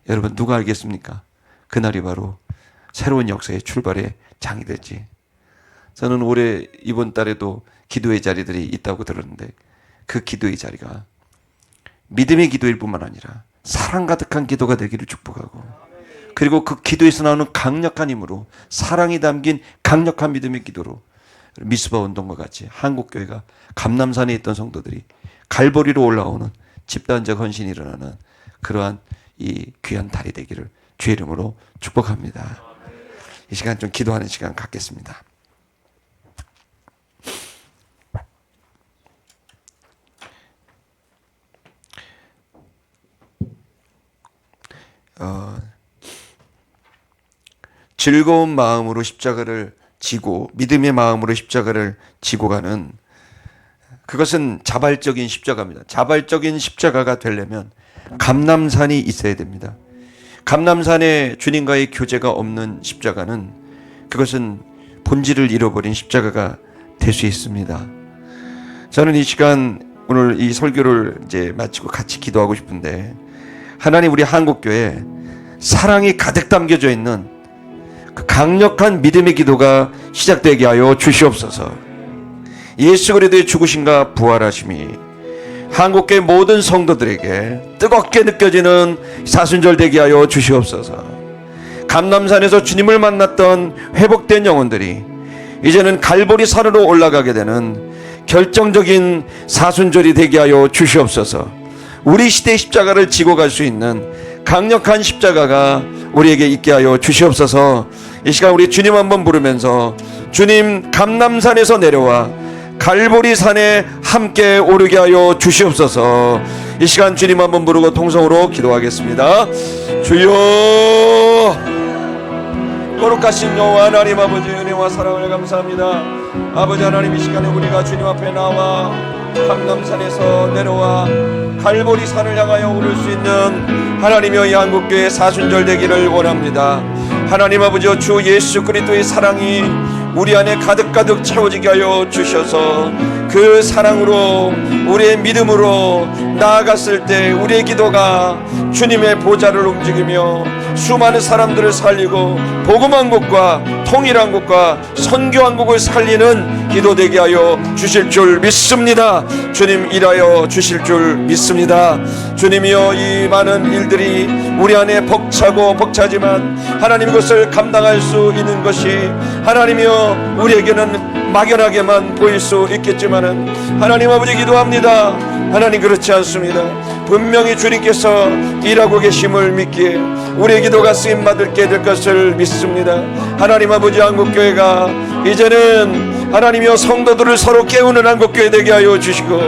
[SPEAKER 1] 여러분 누가 알겠습니까? 그날이 바로 새로운 역사의 출발의 장이 될지. 저는 올해 이번 달에도 기도의 자리들이 있다고 들었는데 그 기도의 자리가 믿음의 기도일 뿐만 아니라 사랑 가득한 기도가 되기를 축복하고 그리고 그 기도에서 나오는 강력한 힘으로 사랑이 담긴 강력한 믿음의 기도로 미스바 운동과 같이 한국교회가 감람산에 있던 성도들이 갈보리로 올라오는 집단적 헌신이 일어나는 그러한 이 귀한 달이 되기를 주의 이름으로 축복합니다. 이 시간 좀 기도하는 시간 갖겠습니다. 즐거운 마음으로 십자가를 지고 믿음의 마음으로 십자가를 지고 가는 그것은 자발적인 십자가입니다. 자발적인 십자가가 되려면 감람산이 있어야 됩니다. 감람산에 주님과의 교제가 없는 십자가는 그것은 본질을 잃어버린 십자가가 될 수 있습니다. 저는 이 시간 오늘 이 설교를 이제 마치고 같이 기도하고 싶은데 하나님 우리 한국교회에 사랑이 가득 담겨져 있는 그 강력한 믿음의 기도가 시작되게 하여 주시옵소서. 예수 그리스도의 죽으심과 부활하심이 한국교회 모든 성도들에게 뜨겁게 느껴지는 사순절 되게 하여 주시옵소서. 감람산에서 주님을 만났던 회복된 영혼들이 이제는 갈보리 산으로 올라가게 되는 결정적인 사순절이 되게 하여 주시옵소서. 우리 시대의 십자가를 지고 갈 수 있는 강력한 십자가가 우리에게 있게 하여 주시옵소서. 이 시간 우리 주님 한번 부르면서 주님 감람산에서 내려와 갈보리 산에 함께 오르게 하여 주시옵소서. 이 시간 주님 한번 부르고 통성으로 기도하겠습니다. 주여 거룩하신 여호와 하나님 아버지 은혜와 사랑을 감사합니다. 아버지 하나님 이 시간에 우리가 주님 앞에 나와 감람산에서 내려와 갈보리 산을 향하여 오를 수 있는 하나님의 이 한국교회 사순절 되기를 원합니다. 하나님 아버지 주 예수 그리스도의 사랑이 우리 안에 가득가득 채워지게 하여 주셔서 그 사랑으로 우리의 믿음으로 나아갔을 때 우리의 기도가 주님의 보좌를 움직이며 수많은 사람들을 살리고 복음왕국과 통일왕국과 선교왕국을 살리는 기도 되게 하여 주실 줄 믿습니다. 주님 일하여 주실 줄 믿습니다. 주님이여 이 많은 일들이 우리 안에 벅차고 벅차지만 하나님 이것을 감당할 수 있는 것이 하나님이여 우리에게는 막연하게만 보일 수 있겠지만은 하나님 아버지 기도합니다. 하나님 그렇지 않습니다. 분명히 주님께서 일하고 계심을 믿기에 우리의 기도가 쓰임받게 될 것을 믿습니다. 하나님 아버지 한국교회가 이제는 하나님이여 성도들을 서로 깨우는 한국교회 되게 하여 주시고,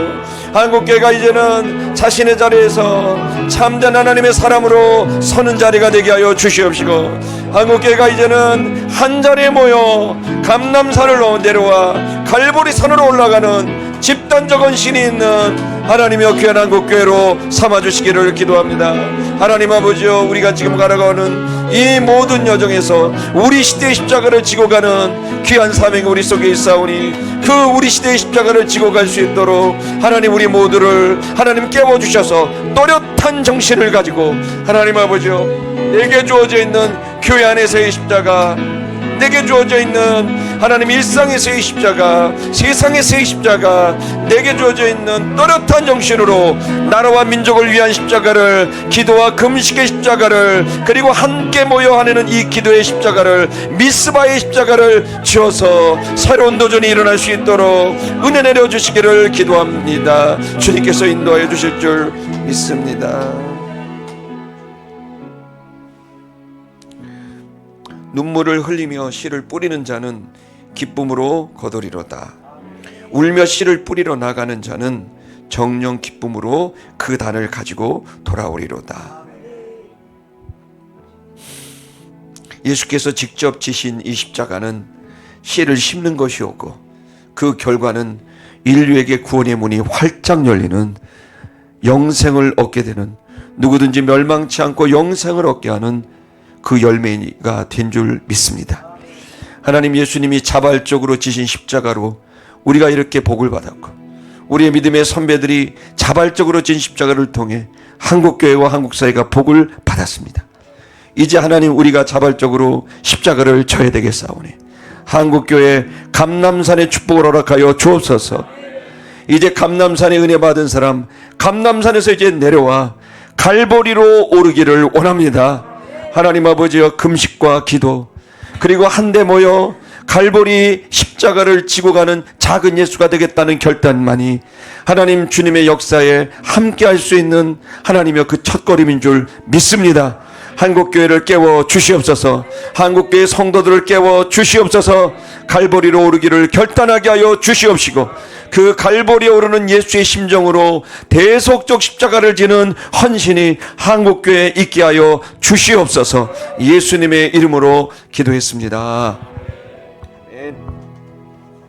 [SPEAKER 1] 한국교회가 이제는 자신의 자리에서 참된 하나님의 사람으로 서는 자리가 되게 하여 주시옵시고, 한국교회가 이제는 한 자리에 모여 감람산으로 내려와 갈보리산으로 올라가는 집단적 헌신이 있는 하나님의 귀한 한국교회로 삼아주시기를 기도합니다. 하나님 아버지여, 우리가 지금 걸어가는 이 모든 여정에서 우리 시대의 십자가를 지고 가는 귀한 사명이 우리 속에 있사오니, 그 우리 시대의 십자가를 지고 갈 수 있도록 하나님 우리 모두를 하나님 깨워주셔서 또렷한 정신을 가지고, 하나님 아버지여, 내게 주어져 있는 교회 안에서의 십자가, 내게 주어져 있는 하나님 일상에서의 십자가, 세상에서의 십자가, 내게 주어져 있는 또렷한 정신으로 나라와 민족을 위한 십자가를, 기도와 금식의 십자가를, 그리고 함께 모여 하는 이 기도의 십자가를, 미스바의 십자가를 지어서 새로운 도전이 일어날 수 있도록 은혜 내려주시기를 기도합니다. 주님께서 인도하여 주실 줄 믿습니다. 눈물을 흘리며 씨를 뿌리는 자는 기쁨으로 거두리로다. 울며 씨를 뿌리러 나가는 자는 정령 기쁨으로 그 단을 가지고 돌아오리로다. 예수께서 직접 지신 이 십자가는 씨를 심는 것이었고, 그 결과는 인류에게 구원의 문이 활짝 열리는, 영생을 얻게 되는, 누구든지 멸망치 않고 영생을 얻게 하는 그 열매가 된 줄 믿습니다. 하나님, 예수님이 자발적으로 지신 십자가로 우리가 이렇게 복을 받았고, 우리의 믿음의 선배들이 자발적으로 진 십자가를 통해 한국교회와 한국사회가 복을 받았습니다. 이제 하나님, 우리가 자발적으로 십자가를 져야 되겠사오니 한국교회 감람산의 축복을 허락하여 주옵소서. 이제 감람산에 은혜 받은 사람, 감람산에서 이제 내려와 갈보리로 오르기를 원합니다. 하나님 아버지여, 금식과 기도, 그리고 한데 모여 갈보리 십자가를 지고 가는 작은 예수가 되겠다는 결단만이 하나님 주님의 역사에 함께할 수 있는 하나님의 그 첫걸음인 줄 믿습니다. 한국교회를 깨워 주시옵소서. 한국교회 성도들을 깨워 주시옵소서. 갈보리로 오르기를 결단하게 하여 주시옵시고, 그 갈보리에 오르는 예수의 심정으로 대속적 십자가를 지는 헌신이 한국교회에 있게 하여 주시옵소서. 예수님의 이름으로 기도했습니다.